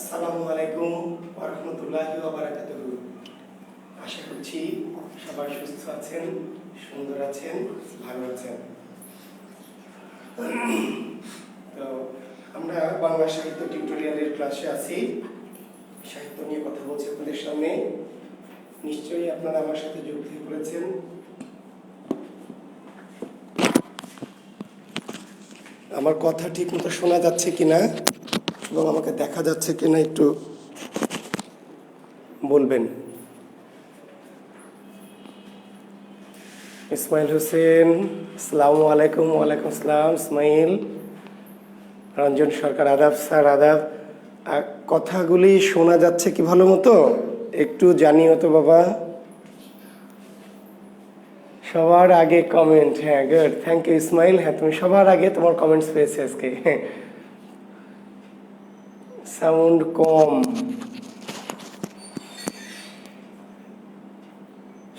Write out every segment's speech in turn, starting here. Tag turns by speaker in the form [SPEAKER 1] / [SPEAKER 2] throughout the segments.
[SPEAKER 1] আসসালামু আলাইকুম ওয়া রাহমাতুল্লাহি ওয়া বারাকাতুহু। আশা করছি সবাই সুস্থ আছেন, সুন্দর আছেন, ভালো আছেন। তো আমরা বাংলা সাহিত্য টিউটোরিয়ালের ক্লাসে আছি। সাহিত্য নিয়ে কথা বলছি আপনাদের সামনে। নিশ্চয়ই আপনারা আমার সাথে যুক্ত হয়ে পড়েছেন। আমার কথা ঠিক মতো শোনা যাচ্ছে কিনা এবং আমাকে দেখা যাচ্ছে কিনা একটু বলবেন। ইসমাইল হোসেন, আসসালামু আলাইকুম। ওয়ালাইকুম আসসালাম। ইসমাইল, রঞ্জন সরকার, আদাব স্যার, আদাব। কথাগুলি শোনা যাচ্ছে কি ভালো মতো? একটু জানিও তো বাবা। সবার আগে কমেন্ট, হ্যাঁ, গুড, থ্যাংক ইউ ইসমাইল। হ্যাঁ, তুমি সবার আগে তোমার কমেন্টস পেয়েছি আজকে। সাউন্ড কম।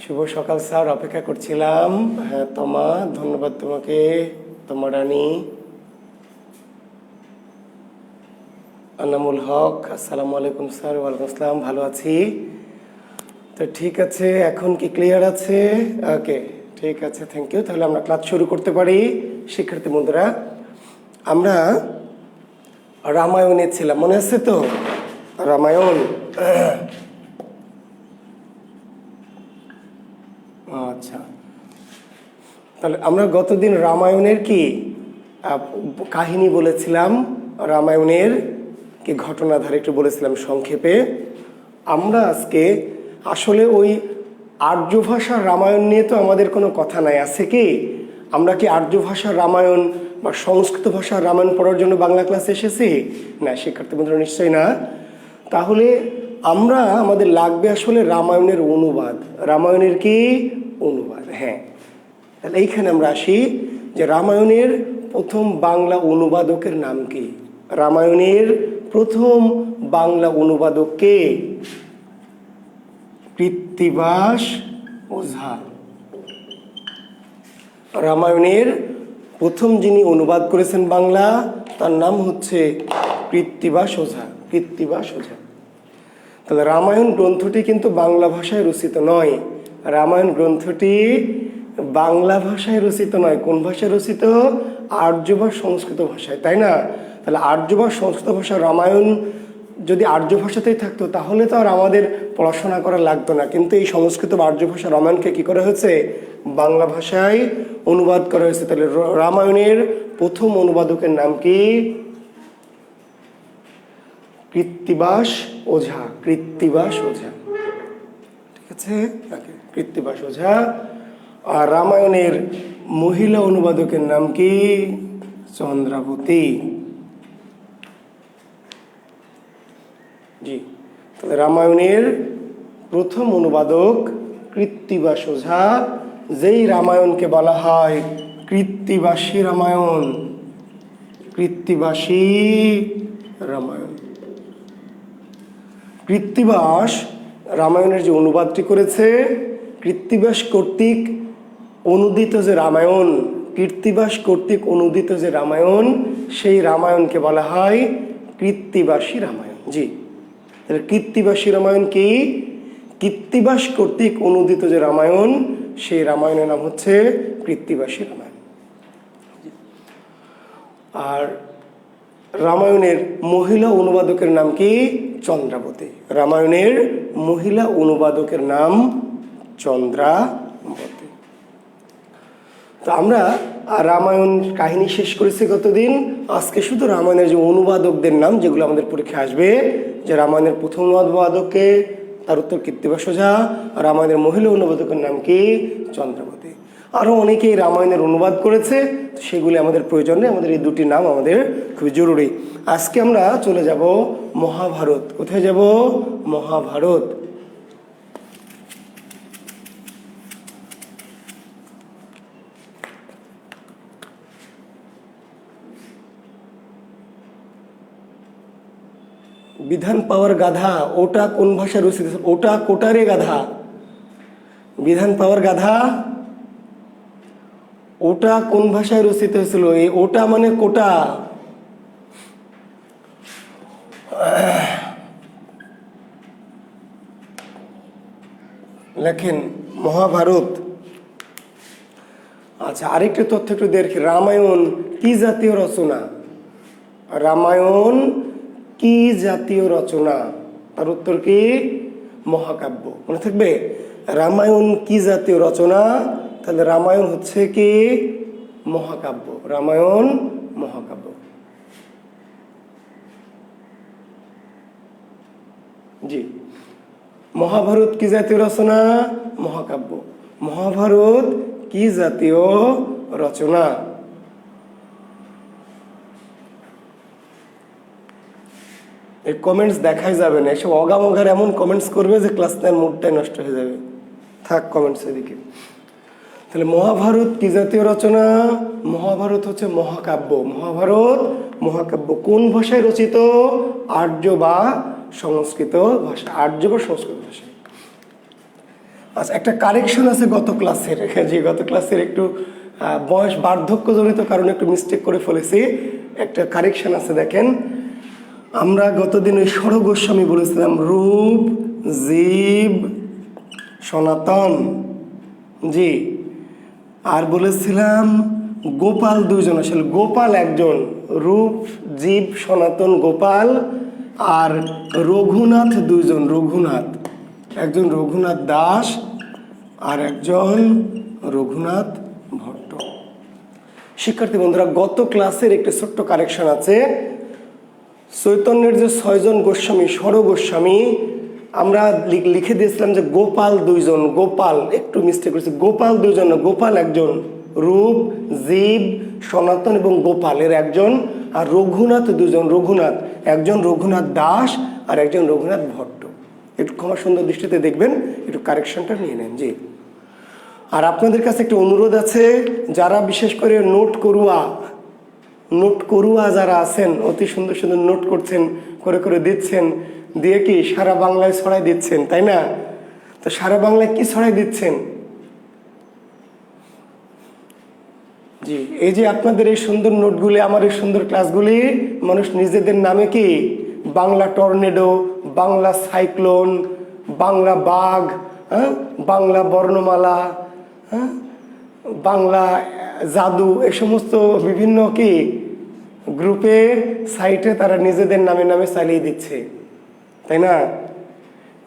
[SPEAKER 1] শুভ সকাল স্যার, অপেক্ষা করছিলাম। হ্যাঁ তোমা, ধন্যবাদ তোমাকে, তোমার রানী। আনামুল হক, আসসালামু আলাইকুম স্যার। ওয়ালাইকুম আসসালাম, ভালো আছি। তো ঠিক আছে, এখন কি ক্লিয়ার আছে? ওকে, ঠিক আছে, থ্যাংক ইউ। তাহলে আমরা ক্লাস শুরু করতে পারি। শিক্ষার্থী বন্ধুরা, আমরা রামায়ণে ছিলাম, মনে আছে তো? রামায়ণ, আচ্ছা। তাহলে আমরা গতদিন রামায়ণের কি কাহিনী বলেছিলাম, রামায়ণের কি ঘটনাধারা একটু বলেছিলাম সংক্ষেপে। আমরা আজকে আসলে ওই আর্য ভাষার রামায়ণ নিয়ে তো আমাদের কোনো কথা নাই, আছে কি? আমরা কি আর্য ভাষার রামায়ণ বা সংস্কৃত ভাষার রামায়ণ পড়ার জন্য বাংলা ক্লাসে এসেছি? না, শিক্ষার্থী বন্ধুরা নিশ্চয়ই না। তাহলে আমাদের লাগবে আসলে রামায়ণের অনুবাদ। রামায়ণের কি অনুবাদ? হ্যাঁ, তাহলে এইখানে আমরা আসি যে রামায়ণের প্রথম বাংলা অনুবাদকের নাম কি? রামায়ণের প্রথম বাংলা অনুবাদক কে? কৃত্তিবাস ওঝা। রামায়ণের প্রথম যিনি অনুবাদ করেছেন বাংলা, তার নাম হচ্ছে কৃত্তিবাস ওঝা। কৃত্তিবাস ওঝা। তাহলে রামায়ণ গ্রন্থটি কিন্তু বাংলা ভাষায় রচিত নয়। রামায়ণ গ্রন্থটি বাংলা ভাষায় রচিত নয়। কোন ভাষায় রচিত? আর্য বা সংস্কৃত ভাষায়, তাই না? তাহলে আর্য বা সংস্কৃত ভাষা রামায়ণ যদি আর্য ভাষাতেই থাকতো তাহলে তো আর আমাদের পড়াশোনা করা লাগতো না। কিন্তু এই সংস্কৃত বা আর্য ভাষা রামায়ণকে কি করা হয়েছে? বাংলা ভাষায় অনুবাদ করা হয়েছে। তাহলে রামায়ণের প্রথম অনুবাদকের নাম কি? কৃত্তিবাস ওঝা। কৃত্তিবাস ওঝা, ঠিক আছে, কৃত্তিবাস ওঝা। আর রামায়ণের মহিলা অনুবাদকের নাম কি? চন্দ্রাবতী। জি, তাহলে রামায়ণের প্রথম অনুবাদক কৃত্তিবাস ওঝা, যেই রামায়ণকে বলা হয় কৃত্তিবাসী রামায়ণ। কৃত্তিবাসী রামায়ণ। কৃত্তিবাস রামায়ণের যে অনুবাদটি করেছে, কৃত্তিবাস কর্তৃক অনুদিত যে রামায়ণ, কৃত্তিবাস কর্তৃক অনুদিত যে রামায়ণ, সেই রামায়ণকে বলা হয় কৃত্তিবাসী রামায়ণ। জি, তাহলে কৃত্তিবাসী রামায়ণ কি? কৃত্তিবাস কর্তৃক অনুদিত যে রামায়ণ, সেই রামায়ণের নাম হচ্ছে কৃত্তিবাসী রামায়ণ। আর রামায়ণের মহিলা অনুবাদকের নাম কি? চন্দ্রাবতী। রামায়ণের মহিলা অনুবাদকের নাম চন্দ্রাবতী। তো আমরা রামায়ণ কাহিনী শেষ করেছি গতদিন। আজকে শুধু রামায়ণের যে অনুবাদকদের নাম, যেগুলো আমাদের পরীক্ষায় আসবে, যে রামায়ণের প্রথম অনুবাদককে, তার উত্তর কৃত্তিবাস ওঝা। রামায়ণের মহিলা অনুবাদকের নাম কি? চন্দ্রাবতী। আরও অনেকেই রামায়ণের অনুবাদ করেছে, সেগুলি আমাদের প্রয়োজন নেই। আমাদের এই দুটি নাম আমাদের খুবই জরুরি। আজকে আমরা চলে যাব মহাভারত। কোথায় যাব? মহাভারত। বিধান পাওয়ার গাধা, ওটা কোন ভাষায় রচিত? ওটা কোটারে গাধা। বিধান পাওয়ার গাধা, ওটা কোন ভাষায় রচিত হয়েছিল? ওটা মানে কোটা। লেখেন মহাভারত। আচ্ছা, আরেকটা তথ্য একটু দেখি, রামায়ণ কি জাতীয় রচনা? রামায়ণ কি জাতীয় রচনা? তার উত্তর কি? মহাকাব্য। মনে থাকবে, রামায়ণ কি জাতীয় রচনা? তাহলে রামায়ণ হচ্ছে কি? মহাকাব্য। রামায়ণ মহাকাব্য। জি। মহাভারত কি জাতীয় রচনা? মহাকাব্য। মহাভারত কি জাতীয় রচনা? এই কমেন্টস দেখাই যাবে না, এসব অগামগার এমন কমেন্টস করবে যে ক্লাস 9 মুডটাই নষ্ট হয়ে যাবে। থাক কমেন্টস এদিকে। তাহলে মহাভারত কি জাতীয় রচনা? মহাভারত হচ্ছে মহাকাব্য। মহাভারত মহাকাব্য। কোন ভাষায় রচিত? আর্য বা সংস্কৃত ভাষা। আর্য বা সংস্কৃত ভাষা। আচ্ছা, একটা কারেকশন আছে গত ক্লাসের, যে গত ক্লাসের একটু বয়স বার্ধক্যজনিত কারণে একটু মিস্টেক করে ফেলেছি। একটা কারেকশন আছে, দেখেন। আমরা গতদিন ওই ষড় গোস্বামী বলেছিলাম, রূপ, জীব, সনাতন। জি। আর বলেছিলাম গোপাল দুইজন, আসলে গোপাল একজন। রূপ, জীব, সনাতন, গোপাল। আর রঘুনাথ দুইজন। রঘুনাথ, একজন রঘুনাথ দাস আর একজন রঘুনাথ ভট্ট। শিক্ষার্থী বন্ধুরা, গত ক্লাসের একটি ছোট্ট কারেকশন আছে। চৈতন্যের যে 6 জন গোস্বামী, ষড় গোস্বামী, আমরা লিখে দিয়েছিলাম যে গোপাল দুইজন। গোপাল, একটু মিস্টেক করেছি, গোপাল দুইজন, গোপাল একজন। রূপ, জীব, সনাতন এবং গোপাল এর একজন। আর রঘুনাথ দুজন। রঘুনাথ, একজন রঘুনাথ দাস আর একজন রঘুনাথ ভট্ট। একটু ক্ষমা সুন্দর দৃষ্টিতে দেখবেন, একটু কারেকশনটা নিয়ে নেন। জি। আর আপনাদের কাছে একটু অনুরোধ আছে, যারা বিশেষ করে নোট করুয়া যারা আছেন, অতি সুন্দর সুন্দর নোট করছেন, করে করে দিচ্ছেন, দিয়ে কি সারা বাংলায় ছড়াই দিচ্ছেন, তাই না? তো সারা বাংলায় কি ছড়াই দিচ্ছেন? জি, এই যে আপনাদের এই সুন্দর নোটগুলি, আমার এই সুন্দর ক্লাসগুলি, মানুষ নিজেদের নামে কি বাংলা টর্নেডো, বাংলা সাইক্লোন, বাংলা বাঘ, বাংলা বর্ণমালা, বাংলা জাদু, এই সমস্ত বিভিন্ন কি গ্রুপে, সাইটে তারা নিজেদের নামে নামে চালিয়ে দিচ্ছে, তাই না?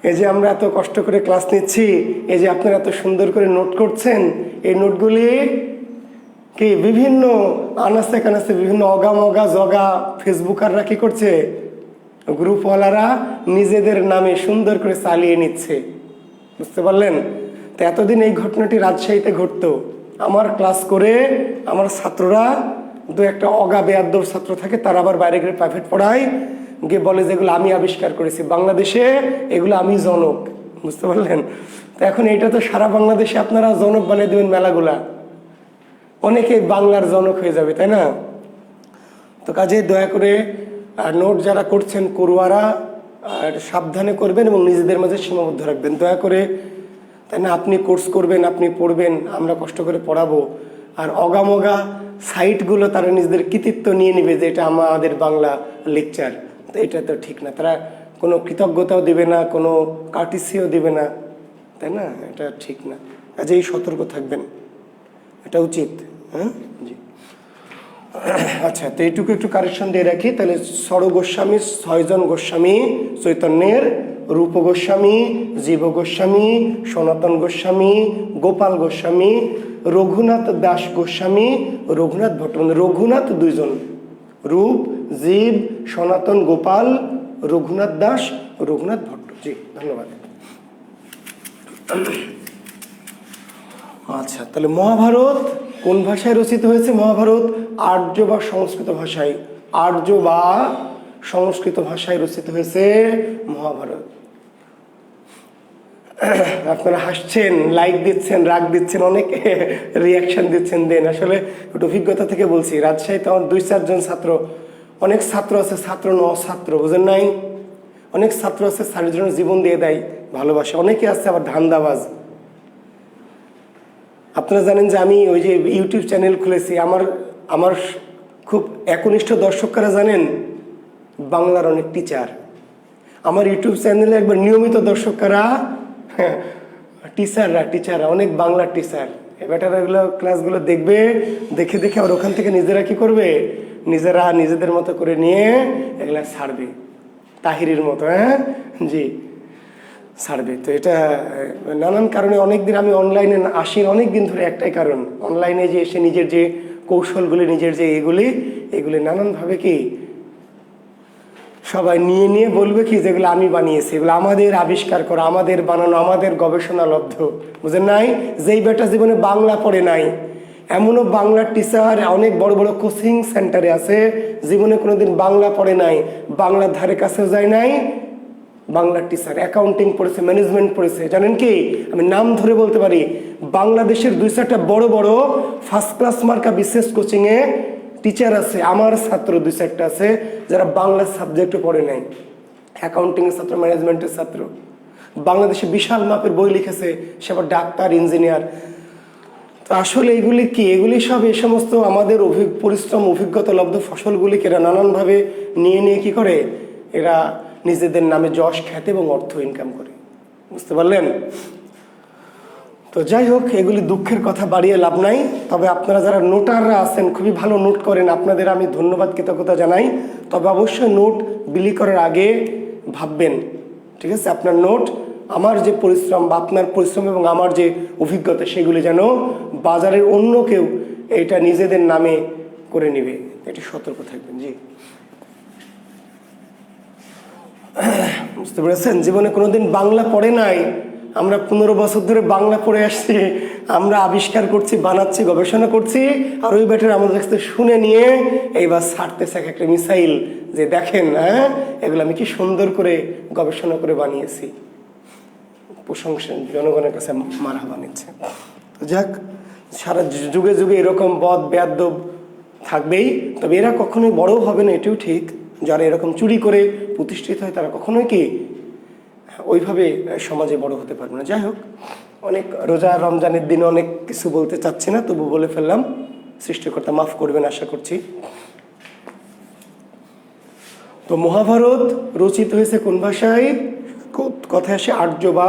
[SPEAKER 1] এই যে আমরা এত কষ্ট করে ক্লাস নিচ্ছি, এই যে আপনারা এত সুন্দর করে নোট করছেন, এই নোটগুলি কি বিভিন্ন আনাচে কানাচে, বিভিন্ন অগা জগা ফেসবুকাররা কি করছে, গ্রুপওয়ালারা নিজেদের নামে সুন্দর করে চালিয়ে নিচ্ছে। বুঝতে পারলেন? তো এতদিন এই ঘটনাটি রাজশাহীতে ঘটতো। আমার ক্লাস করে আমার ছাত্ররা, দু একটা অগা বেয়াদ্দব ছাত্র থাকে, তারা আবার বাইরে গিয়ে প্রাইভেট পড়ায়, গিয়ে বলে যেগুলো আমি আবিষ্কার করেছি বাংলাদেশে, এগুলো আমি জনক। বুঝতে পারলেন? তো এখন এইটা তো সারা বাংলাদেশে আপনারা জনক বানিয়ে দেবেন মেলাগুলা, অনেকে বাংলার জনক হয়ে যাবে, তাই না? তো কাজে দয়া করে নোট যারা করছেন করুয়ারা আর সাবধানে করবেন এবং নিজেদের মাঝে সীমাবদ্ধ রাখবেন দয়া করে, তাই না? আপনি কোর্স করবেন, আপনি পড়বেন, আমরা কষ্ট করে পড়াবো। আর অগামগা সাইটগুলো তারা নিজেদের কৃতিত্ব নিয়ে নেবে যে এটা আমাদের বাংলা লেকচার। তো এটা তো ঠিক না, তারা কোনো কৃতজ্ঞতাও দেবে না, কোনো কার্টিসিও দেবে না, তাই না? এটা ঠিক না। কাজেই সতর্ক থাকবেন, এটা উচিত। হ্যাঁ, জি। আচ্ছা, তো এইটুকু একটু কারেকশন দিয়ে রাখি। তাহলে ষড় গোস্বামী 6 জন গোস্বামী চৈতন্যের, রূপ গোস্বামী, জীব গোস্বামী, সনাতন গোস্বামী, গোপাল গোস্বামী, রঘুনাথ দাস গোস্বামী, রঘুনাথ ভট্ট। রঘুনাথ দুইজন, রূপ, জীব, সনাতন, গোপাল, রঘুনাথ দাস, রঘুনাথ ভট্ট। জি, ধন্যবাদ। আচ্ছা, তাহলে মহাভারত কোন ভাষায় রচিত হয়েছে? মহাভারত আর্য বা সংস্কৃত ভাষায়। আর্য বা সংস্কৃত ভাষায় রচিত হয়েছে মহাভারত। আপনারা হাসছেন, লাইক দিচ্ছেন, রাগ দিচ্ছেন, অনেক রিয়াকশন দিচ্ছেন। দেন আসলে একটু অভিজ্ঞতা থেকে বলছি, রাজশাহীতে আমার 2-4 জন ছাত্র, অনেক ছাত্র আছে ছাত্র ন ছাত্র, বুঝেন নাই? অনেক ছাত্র আছে ছাত্রের জন্য জীবন দিয়ে দেয়, ভালোবাসে। অনেকে আছে আবার ধান্দাবাজ। আপনারা জানেন যে আমি ওই যে ইউটিউব চ্যানেল খুলেছি, আমার খুব একনিষ্ঠ দর্শকরা জানেন, বাংলার অনেক টিচার। আমার ইউটিউব চ্যানেলে একবার নিয়মিত দর্শকরা টিচাররা অনেক বাংলার টিচার, বেটারা এগুলো ক্লাসগুলো দেখবে, দেখে দেখে আবার ওখান থেকে নিজেরা কি করবে, নিজেরা নিজেদের মতো করে নিয়ে এগুলা ছাড়বে, তাহিরির মতো। হ্যাঁ জি, ছাড়বে। তো এটা নানান কারণে অনেকদিন আমি অনলাইনে আসি, অনেক দিন ধরে একটাই কারণ, অনলাইনে যে এসে নিজের যে কৌশলগুলি, নিজের যে এগুলি নানানভাবে কি সবাই নিয়ে নিয়ে বলবে কি যেগুলো আমি বানিয়েছি, এগুলো আমাদের আবিষ্কার করা, আমাদের বানানো, আমাদের গবেষণা লব্ধ। বুঝেন নাই? যেই বেটা জীবনে বাংলা পড়ে নাই, এমনও বাংলার টিচার অনেক বড় বড় কোচিং সেন্টারে আছে, জীবনে কোনোদিন বাংলা পড়ে নাই, বাংলার ধারে কাছেও যায় নাই, বাংলার টিচার, অ্যাকাউন্টিং পড়েছে, ম্যানেজমেন্ট পড়েছে। জানেন কি, আমি নাম ধরে বলতে পারি, বাংলাদেশের 2-4টা বড় বড় ফার্স্ট ক্লাস মার্কা বিশেষ কোচিংয়ে টিচার আছে, আমার ছাত্র 2-4টা আছে যারা বাংলা সাবজেক্টও পড়ে নাই, অ্যাকাউন্টিংয়ের ছাত্র, ম্যানেজমেন্টের ছাত্র, বাংলাদেশে বিশাল মাপের বই লিখেছে, সে আবার ডাক্তার, ইঞ্জিনিয়ার। তো আসলে এগুলি কি, এগুলি সব এই সমস্ত আমাদের পরিশ্রম, অভিজ্ঞতা লব্ধ ফসলগুলিকে এরা নানানভাবে নিয়ে নিয়ে কি করে, এরা নিজেদের নামে যশ, খ্যাতি এবং অর্থ ইনকাম করে। বুঝতে পারলেন? তো যাই হোক, এগুলি দুঃখের কথা বাড়িয়ে লাভ নাই। তবে আপনারা যারা নোটাররা আছেন, খুবই ভালো নোট করেন, আপনাদের আমি ধন্যবাদ, কৃতজ্ঞতা জানাই। তবে অবশ্যই নোট বিলি করার আগে ভাববেন, ঠিক আছে, আপনার নোট, আমার যে পরিশ্রম বা আপনার পরিশ্রম এবং আমার যে অভিজ্ঞতা, সেগুলি যেন বাজারের অন্য কেউ এটা নিজেদের নামে করে নেবে, এটা সতর্ক থাকবেন। জি, বুঝতে পেরেছেন? জীবনে কোনোদিন বাংলা পড়ে নাই, আমরা 15 বছর ধরে বাংলা পড়ে আসছি, আমরা আবিষ্কার করছি, বানাচ্ছি, গবেষণা করছি, আর ওই ব্যাটার আমাদের কাছে শুনে নিয়ে এইবার ছাড়তেছে একটা মিসাইল যে দেখেন, হ্যাঁ এগুলো আমি কি সুন্দর করে গবেষণা করে বানিয়েছি, প্রশংসা জনগণের কাছে মারহাবা নিচ্ছে। তো যাক, সারা যুগে যুগে এরকম বদ বেয়াদ্দব থাকবেই, তবে এরা কখনোই বড় হবে না, এটাও ঠিক। যারা এরকম চুরি করে প্রতিষ্ঠিত হয় তারা কখনোই কি ওইভাবে সমাজে বড় হতে পারবে না। যাই হোক, অনেক রোজা রমজানের দিনে অনেক কিছু বলতে চাচ্ছি না, তবু বলে ফেললাম, সৃষ্টিকর্তা মাফ করবেন আশা করছি। তো মহাভারত রচিত হয়েছে কোন ভাষায়? কথায় আসে আর্য বা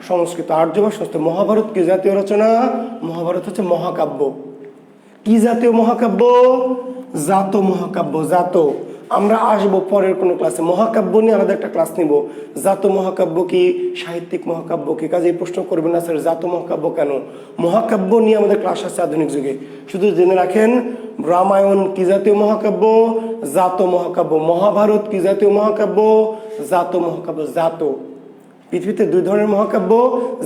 [SPEAKER 1] সংস্কৃত। আর্য বা সংস্কৃত। মহাভারত কি জাতীয় রচনা? মহাভারত হচ্ছে মহাকাব্য। কি জাতীয় মহাকাব্য? জাত মহাকাব্য। জাত, আমরা আসবো পরের কোনো ক্লাসে, মহাকাব্য নিয়ে আলাদা একটা ক্লাস নিব। জাত মহাকাব্য কি, সাহিত্যিক মহাকাব্য কি? কাজে প্রশ্ন করবেন না স্যার জাত মহাকাব্য কেন? মহাকাব্য নিয়ে আমাদের ক্লাস আছে আধুনিক যুগে। শুধু জেনে রাখেন, রামায়ণ কি জাতীয় মহাকাব্য? জাত মহাকাব্য। মহাভারত কি জাতীয় মহাকাব্য? জাত মহাকাব্য। জাত। পৃথিবীতে 2 ধরনের মহাকাব্য,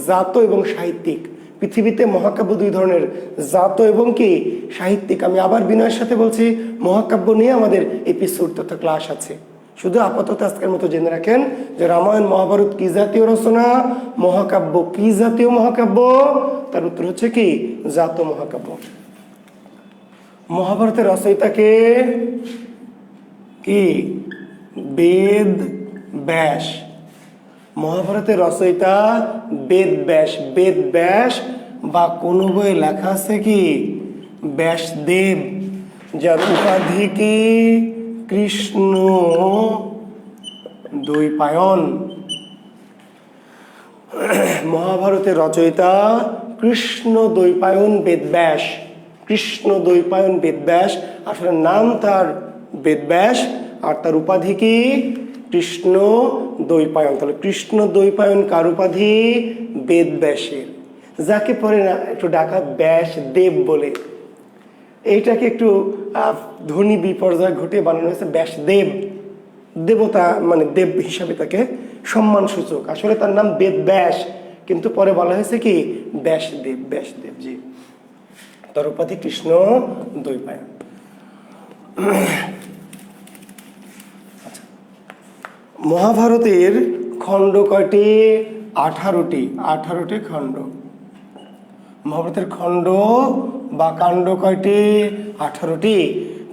[SPEAKER 1] জাত এবং সাহিত্যিক। পৃথিবীতে মহাকাব্য 2 ধরনের, জাত এবং কি সাহিত্যিক। আমি আবার বিনয়ের সাথে বলছি, মহাকাব্য নিয়ে আমাদের এপিসোড তথা ক্লাস আছে। শুধু আপাতত আজকের মতো জেনে রাখেন যে রামায়ণ মহাভারত কি জাতীয় রচনা, মহাকাব্য কি জাতীয় মহাকাব্য? তার উত্তর হচ্ছে কি জাত মহাকাব্য। মহাভারতের রচয়িতাকে কি? বেদ ব্যাস। মহাভারতের রচয়িতা বেদ ব্যাস। বেদ ব্যাস বা কোনো বইয়ে লেখা আছে কি ব্যাসদেব, যার উপাধি কি কৃষ্ণ দ্বৈপায়ন। মহাভারতের রচয়িতা কৃষ্ণ দ্বৈপায়ন বেদব্যাস। কৃষ্ণ দ্বৈপায়ন বেদব্যাস, আসলে নাম তার বেদব্যাস, আর তার উপাধি কি কৃষ্ণ দ্বৈপায়ন। তাহলে কৃষ্ণ দ্বৈপায়ন কার উপাধি? বেদব্যাসের। যাকে পরে না একটু ডাকা ব্যাসদেব বলে, এইটাকে একটু ধ্বনি বিপর্যয় ঘটে বানানো হয়েছে ব্যাসদেব। দেবতা মানে দেব হিসাবে তাকে সম্মান সূচক, আসলে তার নাম বেদব্যাস, কিন্তু পরে বলা হয়েছে কি ব্যাসদেব। ব্যাসদেব জি, তার উপাধি কৃষ্ণ দ্বৈপায়ন। মহাভারতের খণ্ড কয়টি? 18টি। 18টি খণ্ড। মহাভারতের খণ্ড বা কাণ্ড কয়টি? 18টি।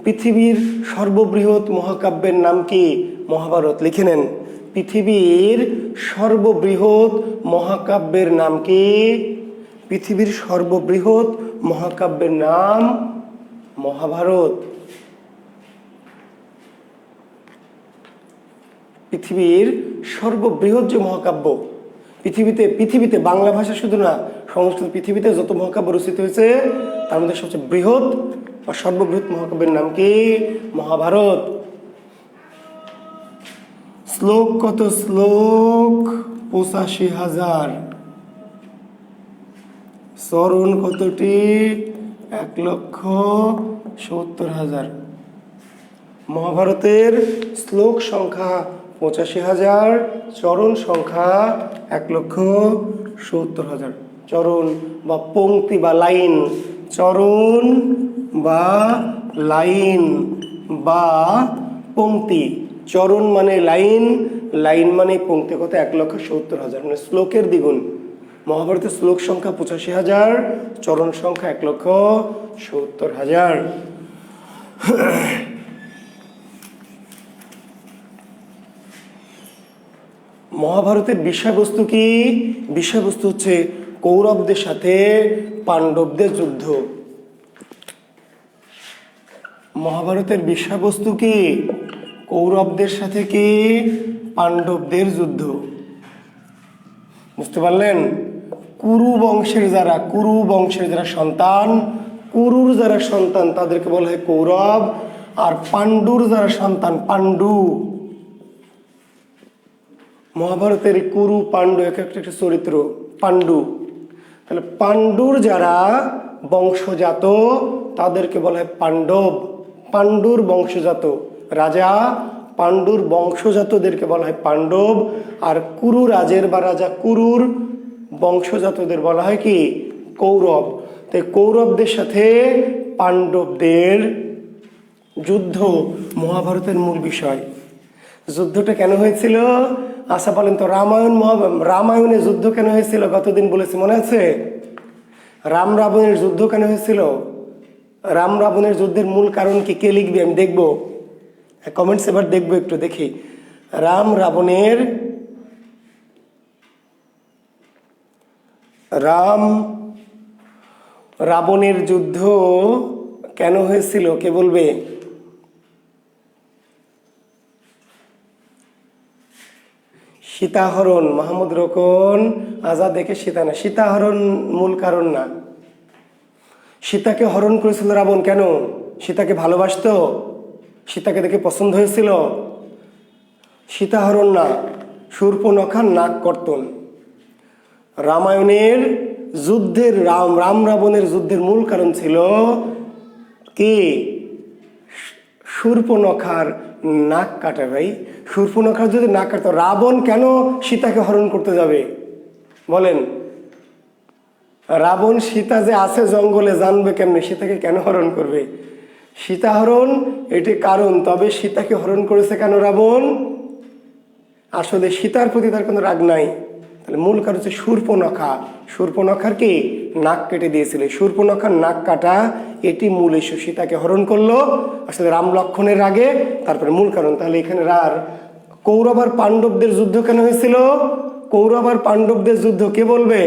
[SPEAKER 1] পৃথিবীর সর্ববৃহৎ মহাকাব্যের নাম কি? মহাভারত। লিখে নেন, পৃথিবীর সর্ববৃহৎ মহাকাব্যের নাম কি? পৃথিবীর সর্ববৃহৎ মহাকাব্যের নাম মহাভারত। পৃথিবীর সর্ববৃহৎ যে মহাকাব্য, পৃথিবীতে বাংলা ভাষা শুধু না, সমস্ত পৃথিবীতে যত মহাকাব্য রচিত হয়েছে তার মধ্যে সবচেয়ে বৃহৎ বা সর্ববৃহৎ মহাকাব্যের নাম কি? মহাভারত। শ্লোক কত? শ্লোক ৮৫,০০০। চরণ কতটি? ১,৭০,০০০। মহাভারতের শ্লোক সংখ্যা ৮৫,০০০, চরণ সংখ্যা ১,৭০,০০০। চরণ বা পংক্তি বা লাইন, চরণ বা লাইন বা পংক্তি। চরণ মানে লাইন, লাইন মানে পংক্তি। কত? ১,৭০,০০০, মানে শ্লোকের দ্বিগুণ। মহাভারতের শ্লোক সংখ্যা ৮৫,০০০, চরণ সংখ্যা ১,৭০,০০০। মহাভারতের বিষয়বস্তু কি? বিষয়বস্তু হচ্ছে কৌরবদের সাথে পাণ্ডবদের যুদ্ধ। মহাভারতের বিষয়বস্তু কি? কৌরবদের সাথে কি? পাণ্ডবদের যুদ্ধ। বুঝতে পারলেন? কুরু বংশের যারা সন্তান, কুরুর যারা সন্তান তাদেরকে বলা হয় কৌরব, আর পাণ্ডুর যারা সন্তান পাণ্ডু। মহাভারতের কুরু পাণ্ডু এক একটা চরিত্র। পাণ্ডু, তাহলে পাণ্ডুর যারা বংশজাত তাদেরকে বলা হয় পাণ্ডব। পাণ্ডুর বংশজাত রাজা, পাণ্ডুর বংশজাতদেরকে বলা হয় পাণ্ডব। আর কুরু রাজের বা রাজা কুরুর বংশজাতদের বলা হয় কি? কৌরব। তাই কৌরবদের সাথে পাণ্ডবদের যুদ্ধ মহাভারতের মূল বিষয়। যুদ্ধটা কেন হয়েছিল? আচ্ছা বলেন তো, রামায়ণে যুদ্ধ কেন হয়েছিল? গতদিন বলেছি, মনে আছে? রাম রাবণের যুদ্ধ কেন হয়েছিল? রাম রাবণের যুদ্ধের মূল কারণ কি? কে লিখবে? আমি দেখবো কমেন্টস, এবার দেখবো, একটু দেখি। রাম রাবণের যুদ্ধ কেন হয়েছিল? কে বলবে? সীতাহরণ। মাহমুদ রোকন আজাদ দেখে সীতাহরণ মূল কারণ না। সীতাকে হরণ করেছিল রাবণ কেন? সীতাকে ভালোবাসতো? সীতাকে দেখে পছন্দ হয়েছিল? সীতাহরণ না, শূর্পণখার নাক কর্তন। রামায়ণের যুদ্ধের রাম রাবণের যুদ্ধের মূল কারণ ছিল কি? শূর্পণখার নাক কাটা। ভাই, শূর্পণখার যদি নাক কাটতো, রাবণ কেন সীতাকে হরণ করতে যাবে বলেন? রাবণ সীতা যে আছে জঙ্গলে জানবে কেমনে? সীতাকে কেন হরণ করবে? সীতাহরণ এটি কারণ, তবে সীতাকে হরণ করেছে কেন রাবণ? আসলে সীতার প্রতি তার কোনো রাগ নাই। তাহলে মূল কারণ হচ্ছে শূর্পণখা। শূর্পণখার কি? নাক কেটে দিয়েছিল। শূর্পণখার নাক কাটা এটি মূল ইস্যু। সীতাকে হরণ করলো আসলে রাম লক্ষ্মণের রাগে, তারপরে মূল কারণ। তাহলে এখানে কৌরব আর পাণ্ডবদের যুদ্ধ কেন হয়েছিল? কৌরব আর পাণ্ডবদের যুদ্ধ কে বলবে?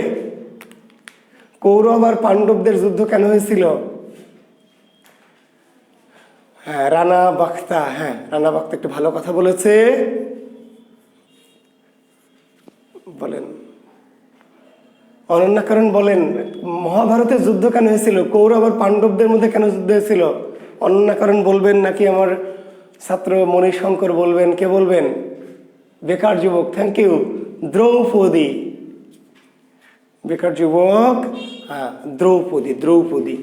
[SPEAKER 1] কৌরব আর পাণ্ডবদের যুদ্ধ কেন হয়েছিল? হ্যাঁ, রানা বাক্তা। হ্যাঁ, রানা বাক্তা একটু ভালো কথা বলেছে। বলেন অনন্যাকরণ, বলেন মহাভারতের যুদ্ধ কেন হয়েছিল? কৌরব আর পাণ্ডবদের মধ্যে কেন যুদ্ধ হয়েছিল? অনন্যাকরণ বলবেন নাকি আমার ছাত্র মণিশঙ্কর বলবেন? কে বলবেন? বেকার যুবক, থ্যাংক ইউ। দ্রৌপদী, বেকার যুবক। হ্যাঁ, দ্রৌপদী।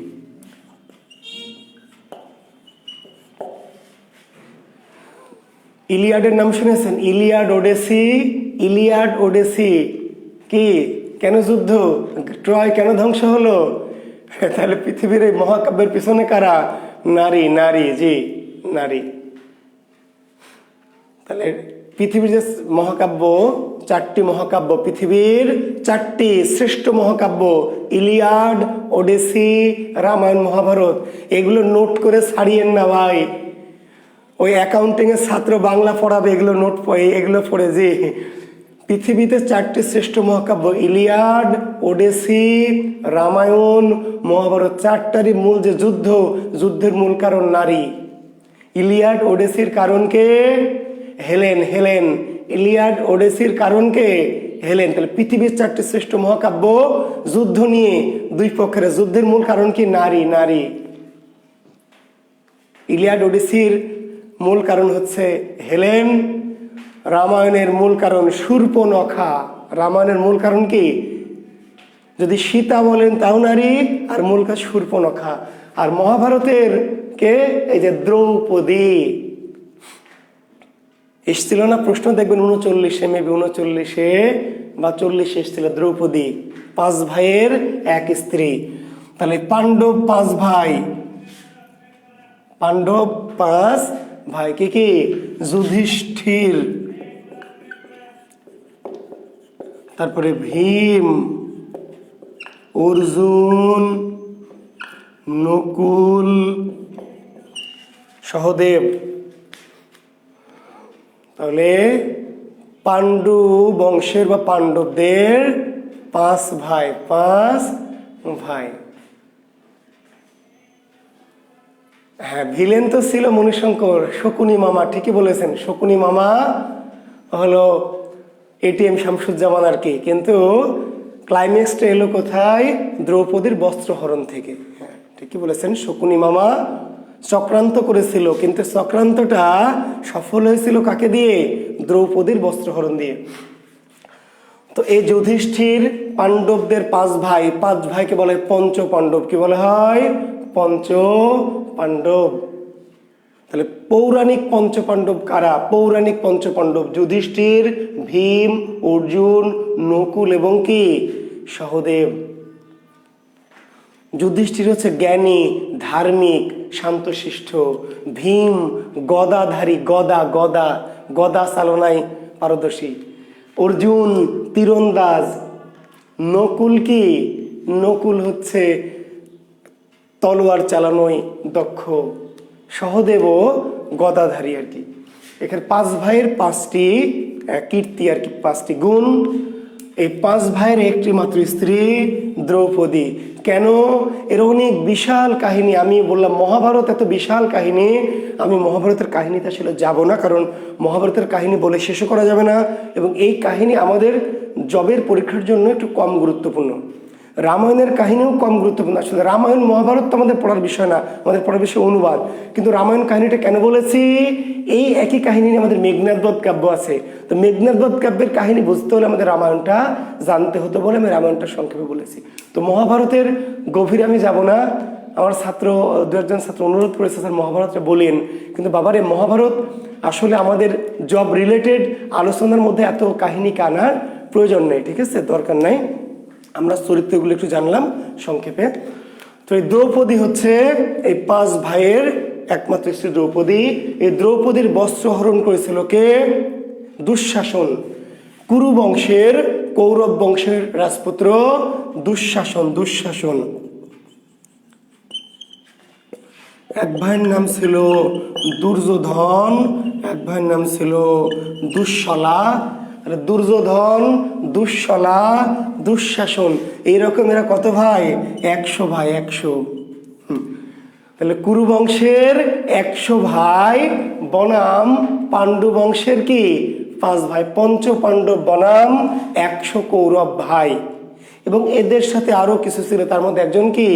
[SPEAKER 1] ইলিয়াডের নাম শুনেছেন? ইলিয়াড ওডেসি কি? কেন যুদ্ধ? ট্রয় কেন ধ্বংস হলো? তাহলে পৃথিবীর এই মহাকাব্যের পিছনে কারা? নারী। জি, নারী। তাহলে পৃথিবীর যে মহাকাব্য, 4টি মহাকাব্য, পৃথিবীর 4টি শ্রেষ্ঠ মহাকাব্য, ইলিয়াড, ওডেসি, রামায়ণ, মহাভারত, এগুলো নোট করে ছাড়িয়েন না ভাই। ওই অ্যাকাউন্টিং এর ছাত্র বাংলা পড়াবে, এগুলো পড়ে যে পৃথিবীতে 4টি শ্রেষ্ঠ মহাকাব্য, ইলিয়াড, ওডেসি, রামায়ণ, মহাভারত, 4টারই মূল যে যুদ্ধের মূল কারণ নারী। ইলিয়াড ওডেসির কারণ কে? হেলেন। ইলিয়াড ওডেসির কারণ কে? হেলেন। তাহলে পৃথিবীর 4টি শ্রেষ্ঠ মহাকাব্য যুদ্ধ নিয়ে, দুই পক্ষের যুদ্ধের মূল কারণ কি? নারী। নারী। ইলিয়াড ওডিসির মূল কারণ হচ্ছে হেলেন। রামায়ণের মূল কারণ শূর্পণখা। রামায়ণের মূল কারণ কি? যদি সীতা বলেন তাও নারী, আর মূল কাজ শূর্পণখা। আর মহাভারতের কে? এই যে দ্রৌপদী। এসছিল না প্রশ্ন, দেখবেন 39-এ, মেবি 39-এ বা 40-এ এসছিল দ্রৌপদী। 5 ভাইয়ের এক স্ত্রী। তাহলে পাণ্ডব 5 ভাই। পাণ্ডব 5 ভাই কি কি? যুধিষ্ঠির, তারপরে ভীম, অর্জুন, নকুল, সহদেব। তাহলে পাণ্ডু বংশের বা পাণ্ডবদের 5 ভাই। 5 ভাই। হ্যাঁ, ভিলেন তো ছিল মণিশঙ্কর, শকুনি মামা। ঠিকই বলেছেন, শকুনি মামা হলো এটিএম শামসুজ্জামান আর কি। কিন্তু ক্লাইম্যাক্সটা এলো কোথায়? দ্রৌপদীর বস্ত্রহরণ থেকে। হ্যাঁ, ঠিকই বলেছেন, শকুনি মামা চক্রান্ত করেছিল, কিন্তু চক্রান্তটা সফল হয়েছিল কাকে দিয়ে? দ্রৌপদীর বস্ত্রহরণ দিয়ে। তো এই যুধিষ্ঠির পাণ্ডবদের 5 ভাই। 5 ভাইকে বলে পঞ্চ পাণ্ডব। কি বলা হয়? পঞ্চ পাণ্ডব। তাহলে পৌরাণিক পঞ্চপাণ্ডব কারা? পৌরাণিক পঞ্চপাণ্ডব যুধিষ্ঠির, ভীম, অর্জুন, নকুল এবং কি? সহদেব। যুধিষ্ঠির হচ্ছে জ্ঞানী, ধার্মিক, শান্তশিষ্ট। ভীম গদাধারী, গদা গদা গদা চালনায় পারদর্শী। অর্জুন তীরন্দাজ। নকুল কি? নকুল হচ্ছে তলোয়ার চালানোয় দক্ষ। সহদেবও গদাধারী আর কি। এখানে 5 ভাইয়ের 5টি কীর্তি আর কি, 5টি গুণ। এই 5 ভাইয়ের একটি মাত্র স্ত্রী দ্রৌপদী। কেন? এর অনেক বিশাল কাহিনী। আমি বললাম মহাভারত এত বিশাল কাহিনী, আমি মহাভারতের কাহিনীতে আসলে যাব না, কারণ মহাভারতের কাহিনী বলে শেষও করা যাবে না, এবং এই কাহিনী আমাদের জবের পরীক্ষার জন্য একটু কম গুরুত্বপূর্ণ। রামায়ণের কাহিনীও কম গুরুত্বপূর্ণ। আসলে রামায়ণ মহাভারত তো আমাদের পড়ার বিষয় না, আমাদের পড়ার বিষয় অনুবাদ। কিন্তু রামায়ণ কাহিনীটা কেন বলেছি? এই একই কাহিনী নিয়ে আমাদের মেঘনাদ বধ কাব্য আছে। তো মেঘনাদ বধ কাব্যের কাহিনী বুঝতে হলে আমাদের রামায়ণটা জানতে হতো বলে আমি রামায়ণটা সংক্ষেপে বলেছি। তো মহাভারতের গভীরে আমি যাব না। আমার ছাত্র 2-1 ছাত্র অনুরোধ করেছে, স্যার মহাভারতটা বলেন। কিন্তু বাবারে, মহাভারত আসলে আমাদের জব রিলেটেড আলোচনার মধ্যে এত কাহিনী আনার প্রয়োজন নেই, ঠিক আছে? দরকার নাই। আমরা চরিত্রগুলো একটু জানলাম সংক্ষেপে। তো এই দ্রৌপদী হচ্ছে এই 5 ভাইয়ের একমাত্র স্ত্রী দ্রৌপদী। এই দ্রৌপদীর বস্ত্র হরণ করেছিল কে? দুঃশাসন। কুরু বংশের, কৌরব বংশের রাজপুত্র দুঃশাসন। দুঃশাসন এক ভাইয়ের নাম ছিল দুর্যোধন, এক ভাইয়ের নাম ছিল দুঃশলা। দুর্যোধন, দুঃশলা, দুঃশাসন, এইরকম এরা কত ভাই? 100 ভাই। 100। তাহলে কুরু বংশের 100 ভাই বনাম পাণ্ডু বংশের কি? 5 ভাই। পঞ্চ পাণ্ডব বনাম 100 কৌরব ভাই। এবং এদের সাথে আরো কিছু ছিল, তার মধ্যে একজন কি?